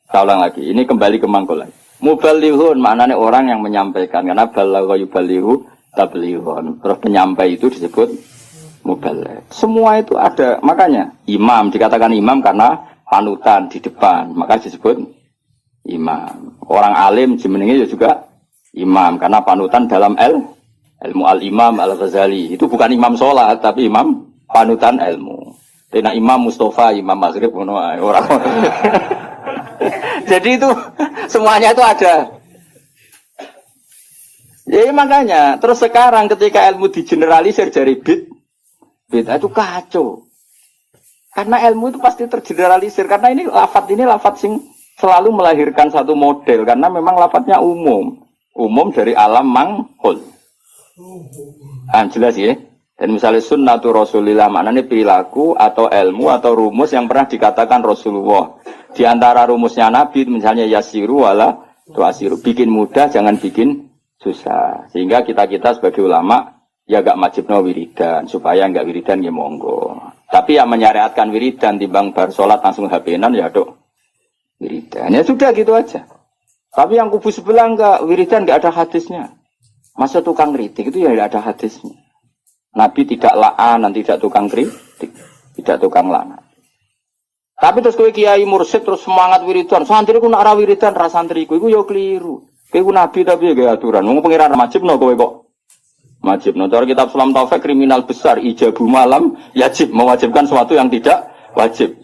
Saya ulang lagi, ini kembali ke mangkul. Mubalihun maknanya orang yang menyampaikan, karena balagha yubalihu tablihun. Terus penyampai itu disebut mubalek. Semua itu ada, makanya imam dikatakan imam karena panutan di depan, maka disebut imam. Orang alim jenenge juga imam karena panutan dalam ilmu al-imam al-Ghazali. Itu bukan imam sholat tapi imam panutan ilmu. Dena imam Mustafa, imam Maghrib orang. Jadi itu semuanya itu ada. Ya makanya terus sekarang ketika ilmu digeneralisir dari bid itu kacau. Karena ilmu itu pasti tergeneralisir karena ini lafadz sing selalu melahirkan satu model karena memang lafadznya umum dari alam manghul. Jelas ya. Dan misalnya sunnatu Rasulillah maknanya perilaku atau ilmu atau rumus yang pernah dikatakan Rasulullah. Di antara rumusnya Nabi misalnya yasiru wala tuasiru. Bikin mudah jangan bikin susah. Sehingga kita sebagai ulama ya gak wajibno wiridan supaya gak wiridan ya monggo. Tapi yang menyariatkan wiridan timbang bar salat langsung HP-nan ya dok wiridan. Ya sudah gitu aja. Tapi yang kubu sebelah enggak, wiridan enggak ada hadisnya. Masa tukang kritik itu ya enggak ada hadisnya. Nabi tidak la'an, tidak tukang kritik, tidak tukang la'an. Tapi terus kowe kiai mursyid terus semangat wiridan, santriku nak ra wiridan ra santriku iku ya keliru. Kowe nabi tapi ya gaya aturan. Wong pengiran wajibno kowe kok. Wajibno. Cara kitab Sulam Taufik kriminal besar ijabu malam yajib mewajibkan sesuatu yang tidak wajib.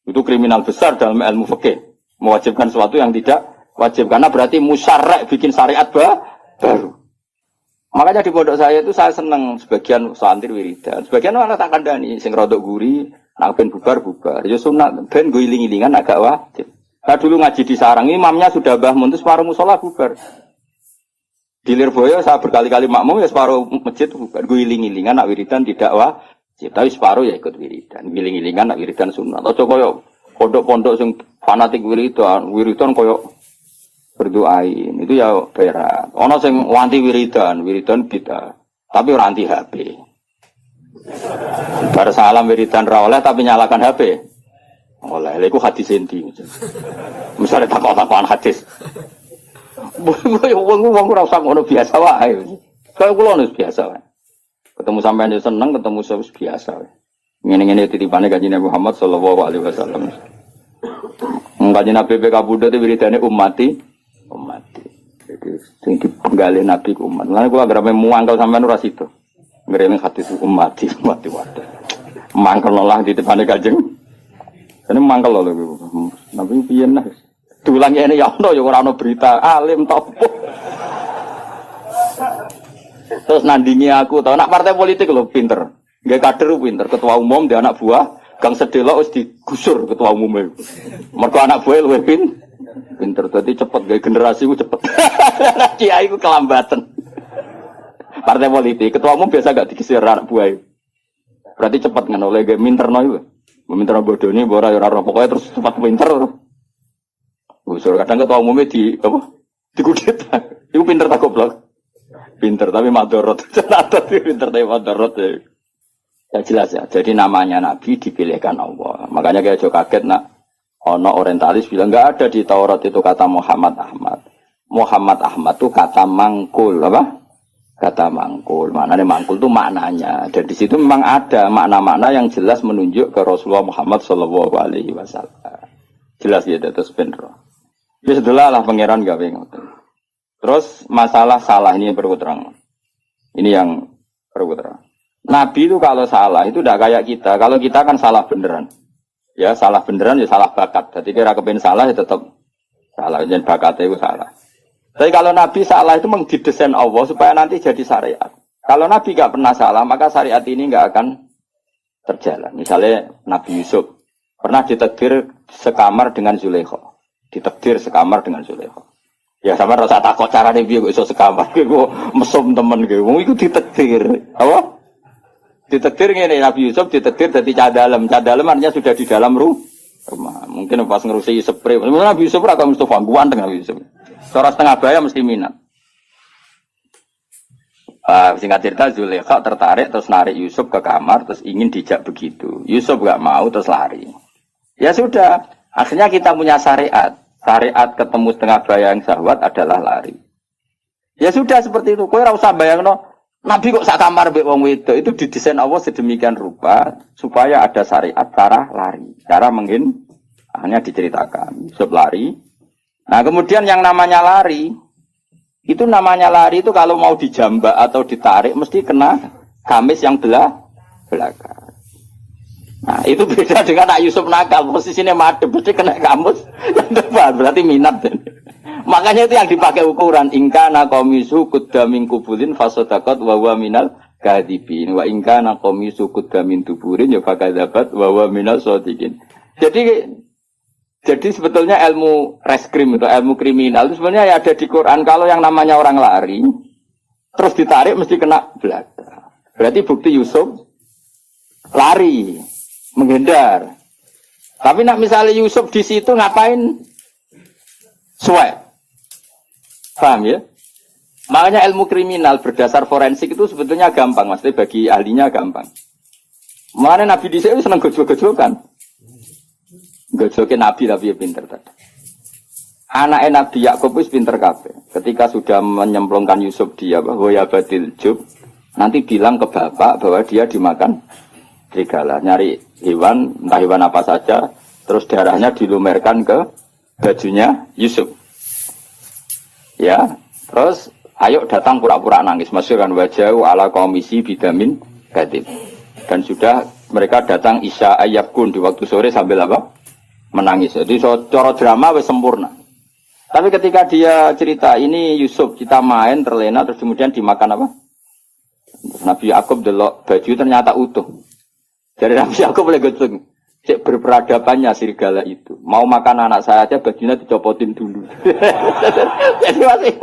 Itu kriminal besar dalam ilmu fikih. Mewajibkan sesuatu yang tidak wajib karena berarti musyarek bikin syariat baru. Makanya di pondok saya itu saya senang sebagian santri wiridan, sebagian malah tak kandani sing rodok guri, nak ben bubar. Ya sunat ben go iling-ilingan agak wajib. Saya dulu ngaji di sarang, imamnya sudah mbah mun separuh musola bubar. Di Lirboyo saya berkali-kali makmum ya separuh masjid bubar. Go iling-ilingan nak wiridan tidak wajib, tapi separuh ya ikut wiridan. Iling-ilingan nak wiridan sunat. Ojo koyo pondok-pondok sing fanatik wiridan koyo berdoain itu ya berat. Ono sing wanti wiridan bid'ah. Tapi ora anti HP. Bar salam wiridan ra oleh tapi nyalakan HP. Oleh, lha iku hadis endi. Misale takon-takonan hadis. Wong ora usah ngono biasa wae. Kaya kula wis biasa wae. Ketemu sampean yo seneng, ketemu wis biasa wae. Ngene-ngene titipane Kanjeng Muhammad sallallahu alaihi wasallam. Kanjeng Nabi kabudut wiridane ummati. Jadi sing dipenggali Nabi ku umat. Lan kula agar muangkel sampean ora sido. Ngrene hadis ummati waduh. Mangkel lah di depane Kanjeng. Ini mangkel lho Nabi piye nah. Dulang ngene ya ono ya ora ono berita alim topo. Terus nandingi aku tau nak partai politik lho pinter. Nggih kader pinter, ketua umum dia anak buah, gang sedelok wis digusur ketua umumnya. Mergo anak buah luwih pinter, dadi cepet gawe generasi ku cepet. Kiai ku kelambatan. Partai politik, ketua umum biasa gak digisir anak buah. Berarti cepet ngono oleh gawe minterno iku. Minterno bodoni ora ora pokoke terus cepat pinter. Gusur kadang ketua umumnya di apa? Dikudet. Iku pinter tak goblok. pinter tapi madorot. Adat pinter tapi madorot ya. Ya jelas ya. Jadi namanya Nabi dipilihkan Allah. Makanya kayak kaget nak. Ono orientalis bilang nggak ada di Taurat itu kata Muhammad Ahmad. Muhammad Ahmad itu kata mangkul apa? Kata mangkul. Maknanya mangkul itu maknanya. Dan di situ memang ada makna-makna yang jelas menunjuk ke Rasulullah Muhammad Shallallahu Alaihi Wasallam. Jelas ya terus bener. Ya setelah lah pangeran gawe ngoten. Terus masalah salah ini perlu terang. Ini yang perlu terang. Nabi itu kalau salah itu tidak kayak kita. Kalau kita kan salah beneran. Ya salah beneran ya salah bakat. Jadi kira kepen salah ya tetap salah. Jangan bakatnya itu salah. Tapi kalau Nabi salah itu mengdidesain Allah supaya nanti jadi syariat. Kalau Nabi nggak pernah salah maka syariat ini nggak akan terjalan. Misalnya Nabi Yusuf pernah ditakdir sekamar dengan Zulaikha. Ditakdir sekamar dengan Zulaikha. Ya sama rasa takut cara dia gue iso sekamar gue mesum temen gue. Mau ikut ditakdir. Apa? Ditakdir ini Nabi Yusuf ditakdir dari cadalem. Cadalem artinya sudah di dalam rumah. Mungkin pas ngerusi spray. Nabi Yusuf akan Mustafa ganteng Nabi Yusuf. Seorang setengah baya mesti minat. Singkat cerita Zulaikha tertarik terus narik Yusuf ke kamar terus ingin dijak begitu. Yusuf gak mau terus lari. Ya sudah. Akhirnya kita punya syariat. Syariat ketemu setengah baya yang syahwat adalah lari. Ya sudah seperti itu. Kowe ora usah bayangno Nabi kok sak kamar mbek wong wedok itu didesain Allah sedemikian rupa supaya ada syariat cara lari. Cara mungkin hanya diceritakan. Yusuf lari. Nah, kemudian yang namanya lari itu namanya lari itu kalau mau dijambak atau ditarik mesti kena gamis yang belakang. Nah, itu beda dengan Nak Yusuf nakal, posisinya madhep mesti kena gamus yang depan, berarti minat. Makanya itu yang dipakai ukuran ingkana qamisu qudda min kubulin fasodaqat wa huwa minal kadhibin wa ingkana qamisu qudda min tuburin ya fakadzabat wa huwa minal shadiqin. Jadi sebetulnya ilmu reskrim itu ilmu kriminal itu sebenarnya ya ada di Quran. Kalau yang namanya orang lari terus ditarik mesti kena belakang. Berarti bukti Yusuf lari, menghindar. Tapi nak misalnya Yusuf di situ ngapain? Suwe. Paham ya? Makanya ilmu kriminal berdasar forensik itu sebetulnya gampang, maksudnya bagi ahlinya gampang. Makanya Nabi di sini senang gojol-gojolkan. Gojolkan Nabi tapi ya pinter tadi. Anaknya Nabi Yakub itu pinter kabeh. Ketika sudah menyemplungkan Yusuf dia bahwa ya badil jub, nanti bilang ke bapak bahwa dia dimakan serigala, nyari hewan, entah hewan apa saja, terus darahnya dilumerkan ke bajunya Yusuf. Ya, terus ayo datang pura-pura nangis, masukkan wajah ala komisi bidamin gadib. Dan sudah mereka datang isya ayyabkun di waktu sore sambil apa? Menangis. Jadi cara drama wis sempurna. Tapi ketika dia cerita ini Yusuf kita main terlena terus kemudian dimakan apa? Nabi Yakub delok baju ternyata utuh. Jadi Nabi Yakub boleh goceng. Cek berperadabannya serigala itu. Mau makan anak saya aja bajunya dicopotin dulu. Jadi masih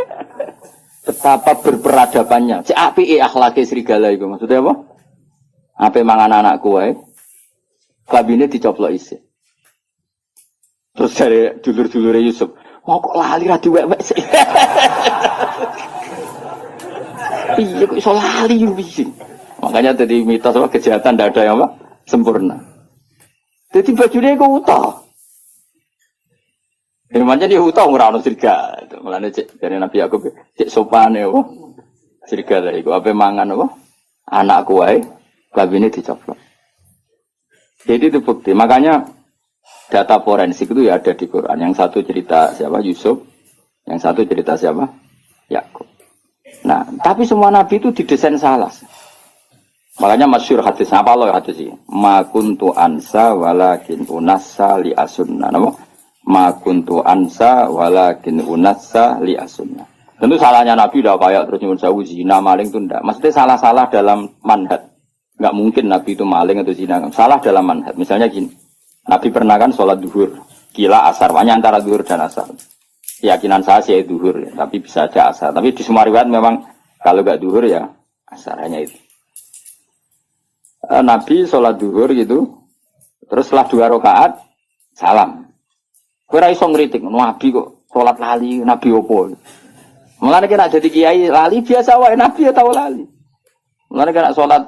betapa berperadabannya. Cek api akhlaknya serigala itu. Maksudnya apa? Api mangan anakku wae. Klabine dicoplok isi. Terus dari dulur-dulur Yusuf, mau kok lali ra diwek-wek sih. Iya kok iso lali iki. Makanya tadi mitos apa kejahatan tidak ada yang apa? Sempurna. Jadi bajunya kok utah. Firmannya dia utah ora ono serigala. Mulane cek dari Nabi Yakub cek sopane apa? Serigala iku ape mangan apa? Anakku wae kabine dicoplok. Jadi itu bukti. Makanya data forensik itu ya ada di Quran. Yang satu cerita siapa? Yusuf. Yang satu cerita siapa? Yakub. Nah, tapi semua nabi itu didesain salah. Makanya masyhur hadis apa loh hadis ini? Ma kuntu ansa walakin unassa li asunna. Napa? Ma kuntu ansa walakin unassa li asunna. Tentu salahnya Nabi udah kayak terus nyuwun sewu zina maling itu ndak. Maksudnya salah-salah dalam manhaj. Enggak mungkin Nabi itu maling atau zina. Salah dalam manhaj. Misalnya gini. Nabi pernah kan sholat duhur. Kila asar. Banyak antara duhur dan asar. Keyakinan saya sih duhur. Ya. Tapi bisa aja asar. Tapi di semua riwayat memang kalau enggak duhur ya asar. Hanya itu. Nabi sholat duhur gitu, terus setelah 2 rakaat salam. Kowe ra iso ngritik Nabi kok sholat lali, Nabi opo? Mulane kena jadi kiai lali biasa wae Nabi ya tahu lali. Mulane kena salat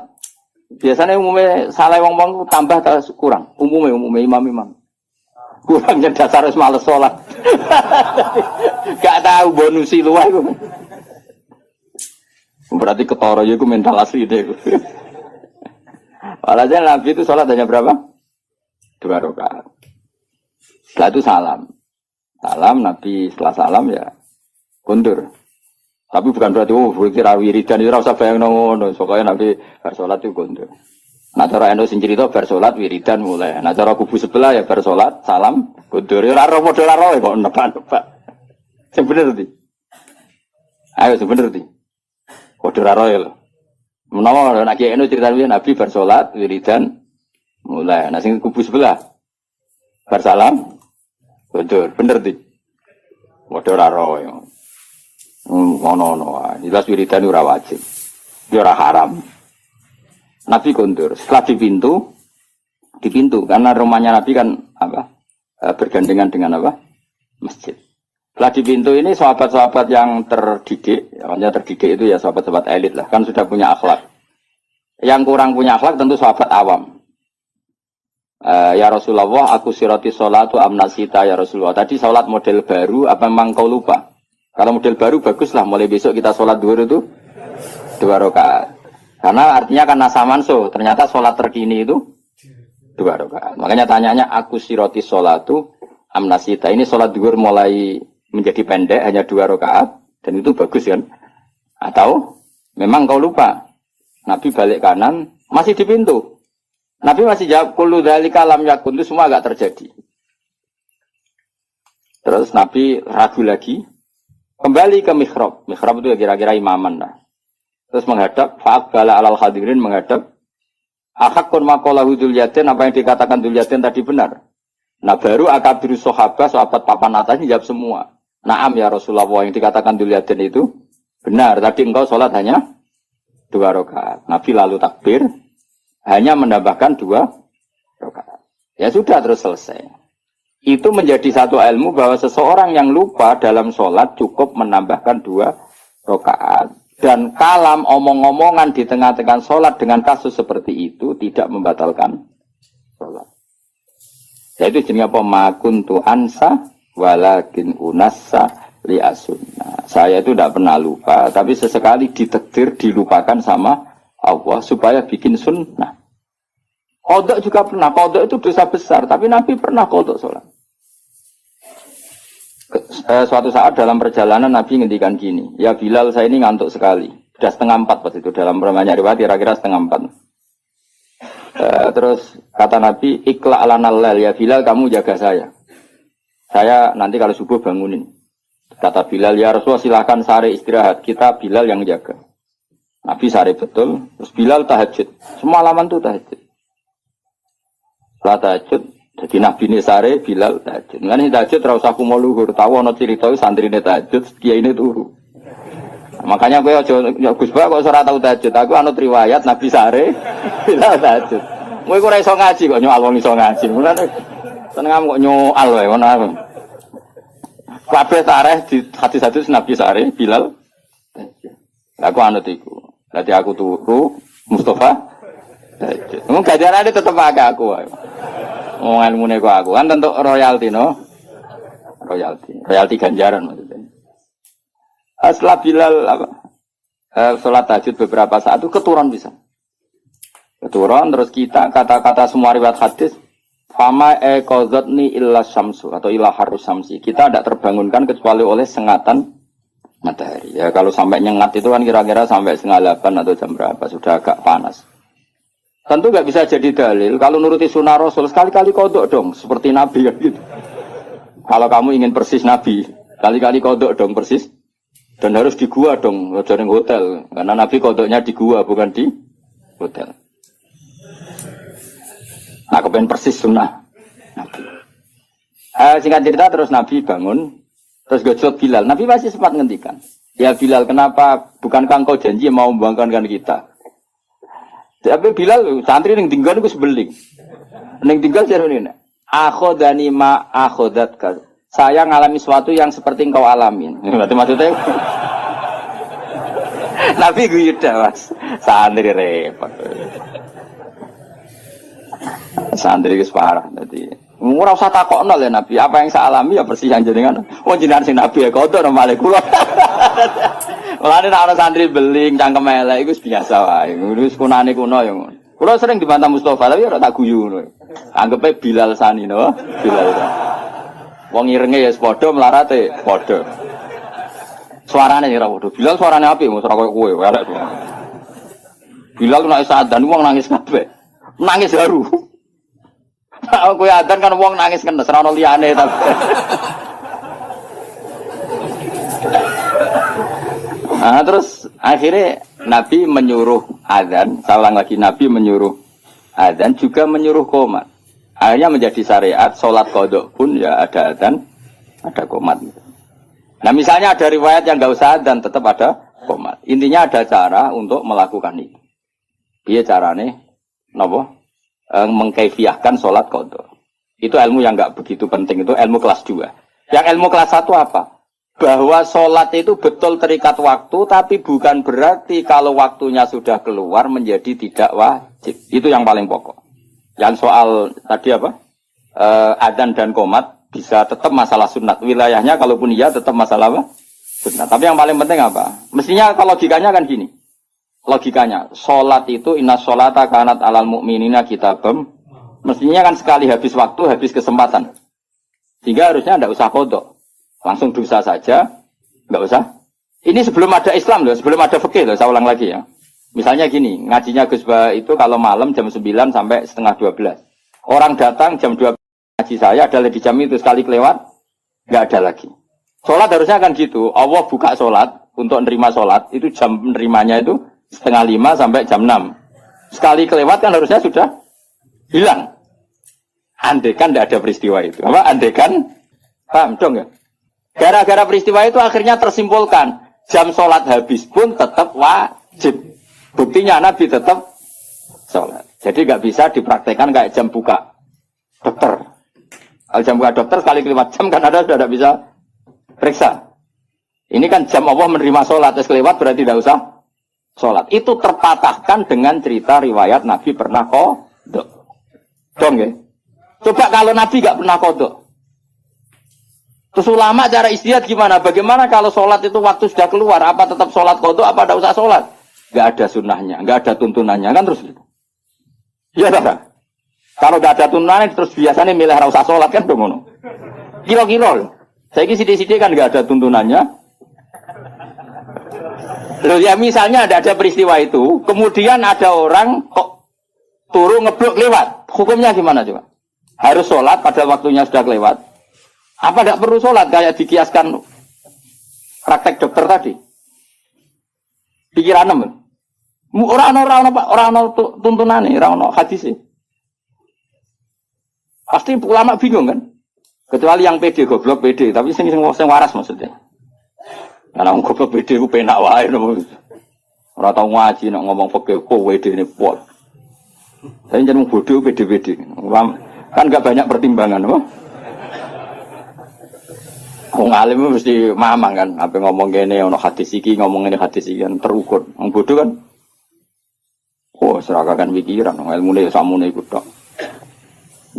biasanya umumnya salah wong-wong tambah atau kurang. Umumnya imam-imam. Kurangnya dasar wis males salat. Gak tahu bonusi luwih iku. Berarti ketara ya iku mental asli deh. Walhasil Nabi itu salat hanya berapa? 2 rakaat. Setelah itu salam. Salam Nabi setelah salam ya kundur. Tapi bukan berarti kira wiridan itu ora usah bayangno ngono. Pokoke Nabi bar salat itu kundur. Nah cara endo sing crita bar salat wiridan mulai. Nah cara kubu sebelah ya bar salat salam kundur. Ora ro model ora kok nebak-nebak. Sing bener ndi? Ayo sing bener ndi? Kodho ora ro ya lho. Menawa nek endo critane Nabi bar salat wiridan mulai. Nah sing kubu sebelah bar salam kundur. Bener ndi? Kodho ora ro ya. Ono jelas wiridan ora wajib. Ya ora haram. Nabi kundur. Setelah di pintu karena rumahnya Nabi kan bergandengan dengan masjid. Setelah di pintu ini sahabat-sahabat yang terdidik, hanya terdidik itu ya sahabat-sahabat elit lah, kan sudah punya akhlak. Yang kurang punya akhlak tentu sahabat awam. Ya Rasulullah, aku sirati sholatu amnasita ya Rasulullah. Tadi sholat model baru, apa memang kau lupa? Kalau model baru baguslah, mulai besok kita sholat duhur itu 2 rakaat. Karena artinya kan nasamanso, ternyata sholat terkini itu 2 rakaat. Makanya tanyanya aku siroti sholatu amnasita. Ini sholat duhur mulai menjadi pendek, hanya 2 rakaat. Dan itu bagus kan? Atau memang kau lupa? Nabi balik kanan, masih di pintu. Nabi masih jawab, kullu dzalika lam yakun, itu semua agak terjadi. Terus Nabi ragu lagi. Kembali ke mihrab. Mihrab itu ya kira-kira imaman lah. Terus menghadap, fa'aqbala alal hadirin menghadap. Ahakun maqalahu Dzulyaden, apa yang dikatakan Dzulyaden tadi benar. Nah baru akabiru sahabat papan atas ini jawab semua. Naam ya Rasulullah, yang dikatakan Dzulyaden itu benar. Tadi engkau sholat hanya 2 rakaat. Nabi lalu takbir, hanya menambahkan 2 rakaat. Ya sudah terus selesai. Itu menjadi satu ilmu bahwa seseorang yang lupa dalam sholat cukup menambahkan 2 rakaat. Dan kalam omong-omongan di tengah-tengah sholat dengan kasus seperti itu tidak membatalkan sholat. Yaitu jenis apa? Makuntu ansa walakin unassa li'asunnah. Saya itu tidak pernah lupa, tapi sesekali ditakdir dilupakan sama Allah supaya bikin sunnah. Qodok juga pernah. Qodok itu dosa besar, tapi Nabi pernah qodok sholat. Suatu saat dalam perjalanan Nabi ngendikan gini, ya Bilal saya ini ngantuk sekali. Sudah 3:30 pas itu dalam banyak riwayat kira-kira 3:30. Terus kata Nabi, ikla ala nalal ya Bilal kamu jaga saya. Saya nanti kalau subuh bangunin. Kata Bilal, ya Rasulullah silakan sare istirahat. Kita Bilal yang jaga. Nabi sare betul. Terus Bilal tahajud. Semalaman tuh tahajud. Setelah tahajud, jadi Nabi ini sare, Bilal tahajud. Ini tahajud terus aku mau luhur. Tahu ada cerita santri ini tahajud, dia ini turu. Makanya gue Gus Ba kok ora tahu tahajud. Aku anut riwayat Nabi sare, Bilal tahajud. Gue ora iso ngaji kok nyoal wong iso ngaji. Mulane seneng kok nyoal wae ngono aku. Kabeh tareh di hadis-hadis Nabi sare, Bilal tahajud. Aku anut iku. Berarti aku turu, Mustafa tahajud. Mung gajarane tetep pakai aku wae. Oh ilmune kok aku kan tentu royalti no. Royalti ganjaran maksudnya. Setelah Bilal sholat tahajud beberapa saat itu keturun bisa. Keturun terus kita kata-kata semua riwayat hadis fama qadzatni illa syamsu atau illa harus syamsi. Kita tidak terbangunkan kecuali oleh sengatan matahari. Ya kalau sampai nyengat itu kan kira-kira sampai 7:30 atau jam berapa sudah agak panas. Tentu nggak bisa jadi dalil. Kalau nuruti sunnah Rasul sekali-kali kodok dong, seperti Nabi kan gitu. Kalau kamu ingin persis Nabi, kali-kali kodok dong persis. Dan harus di gua dong, jangan hotel. Karena Nabi kodoknya di gua bukan di hotel. Nah, kepengen persis sunnah Nabi. Singkat cerita terus Nabi bangun, terus gojlok Bilal. Nabi masih sempat ngendikan, ya Bilal kenapa bukankah engkau janji mau membangkitkan kita? Tapi Bilal santri yang tinggal itu sebeling. Yang tinggal cara ini. Akhodani ma akhodatka. Saya ngalami sesuatu yang seperti engkau alamin. Berarti maksudnya Nabi guyuda Mas. Santri repot. Santri wis parah dadi. Ora usah takokno lho Nabi, apa yang saya alami ya persis yang jenengan. Wong jenengan sing Nabi ya kodo nomale kula. Mulane nek ana santri beling cangkem elek iku biasa wae. Wis kunane kuno ya ngono. Kula sering dibantah Mustofa tapi ora tak guyu ngono. Anggepe Bilal Sani no, Bilal. Wong irenge ya padha melarate padha. Suarane ora padha. Bilal suarane apik mos ora koyo kowe elek. Bilal nek sadan wong nangis kabeh. Nangis haru. Kowe adan kan wong nangis kenes ora ono liyane ta. Nah, terus akhirnya Nabi menyuruh adzan, salang lagi Nabi menyuruh adzan juga menyuruh qomat. Akhirnya menjadi syariat salat qodok pun ya ada adzan, ada qomat. Nah, misalnya ada riwayat yang enggak usah adzan tetap ada qomat. Intinya ada cara untuk melakukan itu. Piye carane? Napa? Mengkaifiahkan salat qodok. Itu ilmu yang enggak begitu penting, itu ilmu kelas 2. Yang ilmu kelas 1 apa? Bahwa sholat itu betul terikat waktu, tapi bukan berarti kalau waktunya sudah keluar menjadi tidak wajib. Itu yang paling pokok. Yang soal tadi apa? Adzan dan qomat bisa tetap masalah sunat. Wilayahnya kalaupun iya tetap masalah apa? Sunat. Tapi yang paling penting apa? Mestinya kalau logikanya kan gini. Logikanya, sholat itu inna sholata kanat alal mu'minina kitabam. Mestinya kan sekali habis waktu, habis kesempatan. Sehingga harusnya tidak usah kodok. Langsung dosa saja, nggak usah. Ini sebelum ada Islam loh, sebelum ada fikih loh, saya ulang lagi ya. Misalnya gini, ngajinya Gus Bah itu kalau malam jam 9 sampai setengah 12. Orang datang jam 12 ngaji saya, ada lagi jam itu, sekali kelewat, nggak ada lagi. Sholat harusnya kan gitu, Allah buka sholat, untuk nerima sholat, itu jam nerimanya itu setengah 5 sampai jam 6. Sekali kelewat kan harusnya sudah hilang. Andekan tidak ada peristiwa itu. Apa? Andekan, paham dong ya? Gara-gara peristiwa itu akhirnya tersimpulkan jam sholat habis pun tetap wajib. Buktinya Nabi tetap sholat. Jadi nggak bisa dipraktekkan kayak jam buka dokter. Kalau jam buka dokter sekali kelewat jam kan ada sudah tidak bisa periksa. Ini kan jam Allah menerima sholat, terus kelewat berarti tidak usah sholat. Itu terpatahkan dengan cerita riwayat Nabi pernah kodok. Dong ya? Coba kalau Nabi nggak pernah kodok. Terus ulama cara istihad gimana? Bagaimana kalau sholat itu waktu sudah keluar? Apa tetap sholat kodok? Apa tidak usah sholat? Gak ada sunnahnya, gak ada tuntunannya kan terus gitu. Iya tak? Kalau gak ada tuntunannya terus biasanya milih rasa sholat kan dong. Kilo-kilo. Saya kira sidik-sidik kan gak ada tuntunannya. Loh ya misalnya ada peristiwa itu, kemudian ada orang kok turun ngeblok lewat. Hukumnya gimana coba? Harus sholat pada waktunya sudah kelewat. Apa tidak perlu sholat kayak dikiaskan praktek dokter tadi? Pikiran nemen. Orang tuntunan nih, orang hadis sih. Pasti ulama bingung kan? Kecuali yang pede goblok pede, tapi sing waras maksudnya. Karena orang goblok pede ku penak wae ora tau ngaji nek ngomong fikih kowe dene pot. Saya jeneng bodoh pede-pede. Kan enggak banyak pertimbangan, apa? Wong alim mesti mamang kan, apa ngomong gini, ono hadis iki, ngomong ini hadis iki kan terukur. Wong bodoh kan, seragakan pikiran, ilmu nih samune ikut dok.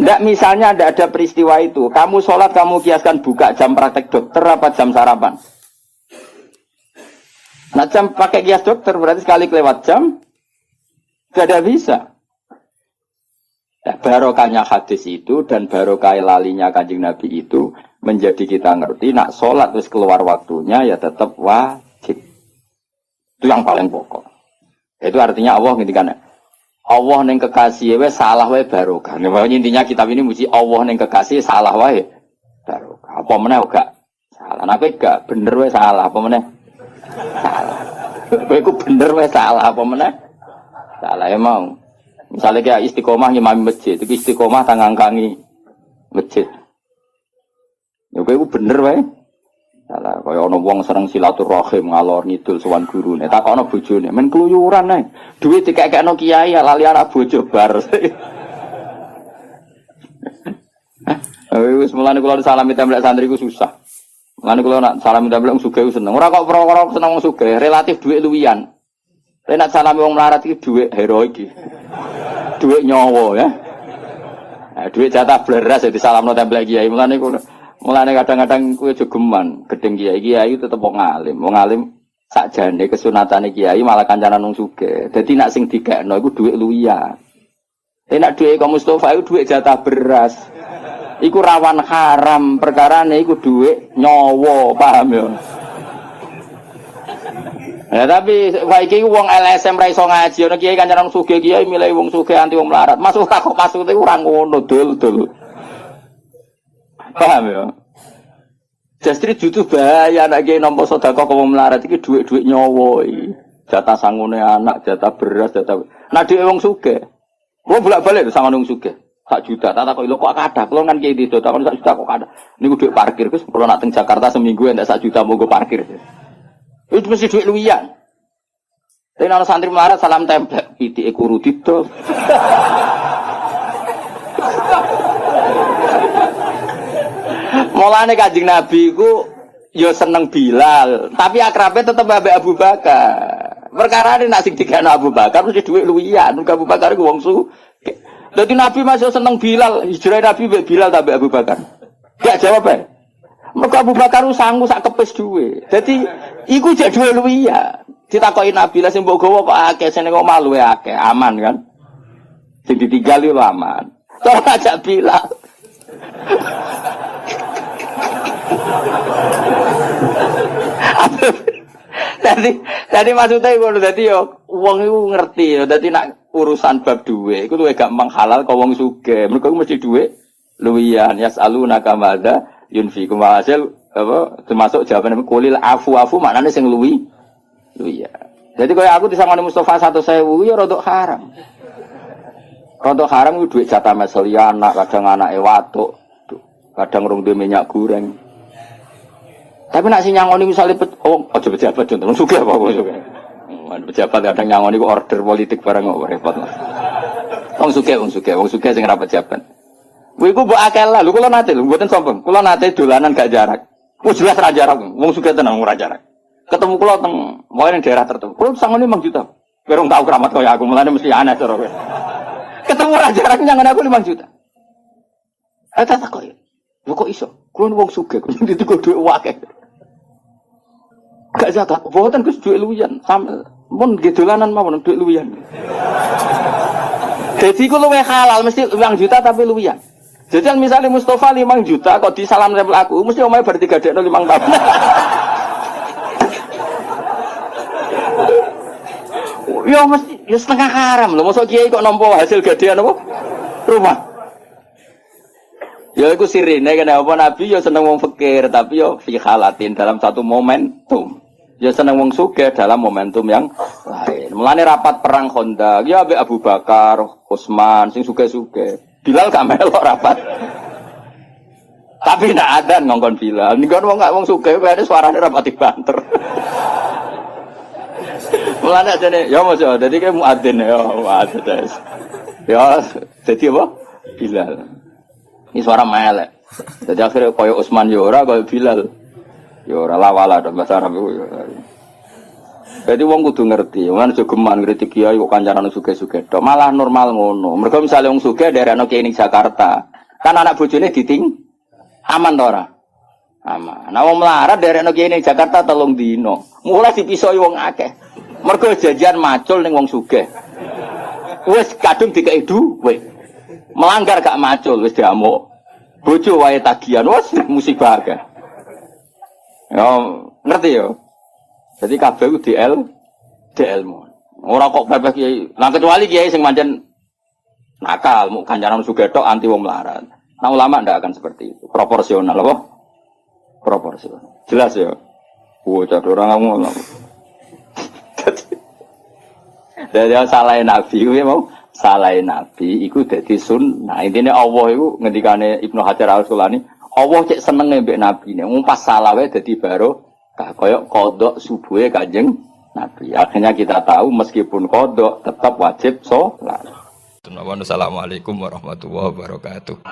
Ndak misalnya ada peristiwa itu, kamu sholat kamu kiaskan buka jam praktek dokter apa jam sarapan? Nah jam pakai kias dokter berarti sekali kelewat jam, gak ada bisa. Nah, barokahnya hadis itu dan barokah lalinya Kanjeng Nabi itu menjadi kita ngerti nak sholat terus keluar waktunya ya tetap wajib. Itu yang paling pokok. Itu artinya Allah ngintikan Allah neng kekasih we salah we barokah. Nah, intinya kitab ini mesti Allah neng kekasih salah we barokah. Apa meneh gak salah. Nah gak bener we salah apa meneh salah. Kowe bener we salah apa meneh salah ya mau. Misalnya kayak istiqomah ngimami masjid, itu istiqomah tangangkangi masjid. Ya kowe bener wae. Salah kaya ana wong seneng silaturahim ngalor ngidul sowan gurune, takokno bojone, men kluyuran ae. Duit dikekekno kiai lali anak bojo bar. Wis mulane kula salami templek santri ku susah. Mulane kula nak salami templek sugih seneng. Ora kok perkara seneng sugih, relatif duit luwian. Tapi nak salami wong melarat iki dhuwit heroik iki. Dhuwit nyawa ya. Nah, dhuwit jatah bleras dadi salamno templek kiai. Mulane kadang-kadang kuwi jogeman, gedeng kiai tetep wong alim. Wong alim sakjane kesunatane kiai malah kancanan wong sugih. Dadi nak sing dikekno iku dhuwit luwian. Nek dhuwit kok Mustofa iku dhuwit jatah beras. Iku rawan haram, perkarane iku dhuwit nyawa, paham ya? Ya tapi saiki wong LSM ra iso ngaji, ana kiai kancanan sugih kiai milih wong sugih anti wong melarat. Masuk kok masuk iku ora ngono, dul. Paham ya? Justru jutu bahaya anak kiai nampa sedekah kok wong melarat iki dhuwit-dhuwit nyawa iki. Jatah sangune anak, jatah beras, jatah. Nah dhewe wong sugih. Wong bolak-balik sama wong sugih. 1 juta, tak kok lho kok kathah. Kulo kan kiai itu, tak 1 juta kok kathah. Niku dhuwit parkir Gus, kulo nak teng Jakarta seminggu entek 1 juta monggo parkir. Itu mesti dhuwit luwian. Tapi ana santri melarat salam templek, pitike kuru didol. Mulane Kanjeng Nabi ku ya seneng Bilal, tapi akrabe tetep ambek Abu Bakar. Perkara ini nak sing dikene Abu Bakar mesti dhuwit luwian, Abu Bakar ku wong sugih. Dadi Nabi masih seneng Bilal, hijrah Nabi mbek Bilal ta mbek Abu Bakar. Gak jawab ae. Mergo Abu Bakar sangu sak kepes dhuwit. Dadi iku jek dhuwit luwian. Ditakoki Nabi lah sing mbok gawa kok akeh, sing kok maluwe akeh, aman kan? Sing ditinggal yo aman. Tok ajak Bilal. Jadi maksudnya ngono dadi yo wong iku ngerti yo dadi nak urusan bab duwe iku luwih gampang halal kok wong sugih. Mergo mesti duwe luwian yasaluna kamadza yunfiqu hasil apa termasuk jawaban kulil afu maknane sing luwian. Jadi kaya aku disangoni Mustofa 100.000 ya rodok haram. Rodok haram ku duit jatah mesel anak, kadang anake watuk, kadang rong duwe minyak goreng. Tapi nak sing nyangoni misale aja pejabat contoh sugih apa kok sugih. Pejabat kadang nyangoni ku order politik barang kok repot. Wong sugih sing ra pejabat. Kuwi ku mbok akeh lah, lho kula nate lho mboten sombong. Kula nate dolanan gak jarak. Wis jelas ra jarak, wong sugih tenan ora jarak. Ketemu kula teng wae ning daerah tertentu. Kula sangone 5 juta. Berong tau keramat kaya aku, mulane mesti aneh cara kowe. Ketemu ra jarak nyangone aku 5 juta. Tak kok. Lho kok iso? Kula wong sugih, kula dituku dhuwit akeh. Gak zakat, boten Gus dhuwit luwian. Mun nggih dolanan mawon dhuwit luwian. Jadi ku luwih halal mesti 5 juta tapi luwian. Jadi misalnya Mustofa 5 juta kok disalam nempel aku, mesti omahe bar digadekno 5 tahun. Ya mesti ya setengah haram lho, mosok kiai kok nampa hasil gadean apa? Rumah. Ya iku sirine kene apa Nabi ya seneng wong fakir tapi ya fi halatin dalam satu momentum. Ya seneng wong sugih dalam momentum yang lain. Mulane rapat perang Khandaq ya ambek Abu Bakar, Utsman sing sugih-sugih. Bilal gak melok rapat. Tapi ndak ada ngongkon Bilal. Nggon wong sugih kene suarane rapati banter. Mulane ajane ya mosok dadi ke muadzin ya muadzin. Ya dadi apa? Bilal. Ini suara melek. Jadi akhirnya kaya Utsman ya ora kaya Bilal. Ya ora lawala dalam bahasa Arab itu ya. Jadi wong kudu ngerti, wong aja geman kritik kiai kok kancanan sugih-sugih tok. Malah normal ngono. Mergo misale wong sugih daerahno kiai ning Jakarta, kan anak bojone diting aman to ora? Aman. Nah wong melarat daerahno kiai ning Jakarta 3 dino. Mulai dipisoi wong akeh. Mergo janjian macul ning wong sugih. Wis kadung dikeki dhuwit. Melanggar gak macul wis diamuk. Bojo wae tagihan wis musibah akeh. Ya ngerti ya. Jadi kabeh ku DL-mu. Ora kok bebas kiai. Nah kecuali kiai sing pancen nakal, mu kancanan sugih tok anti wong melarat. Nah ulama ndak akan seperti itu. Proporsional apa? Proporsional. Jelas ya. Cak orang ngomong. Dari salahin Nabi kuwi mau salahin Nabi iku dadi sunnah. Intine Allah iku ngendikane Ibnu Hajar Al-Asqalani, Allah cek senenge mbek nabine. Wong pas salah wae dadi barokah kaya qodok subuhe Kanjeng Nabi. Akhirnya kita tahu meskipun qodok tetap wajib salat. Assalamualaikum warahmatullahi wabarakatuh.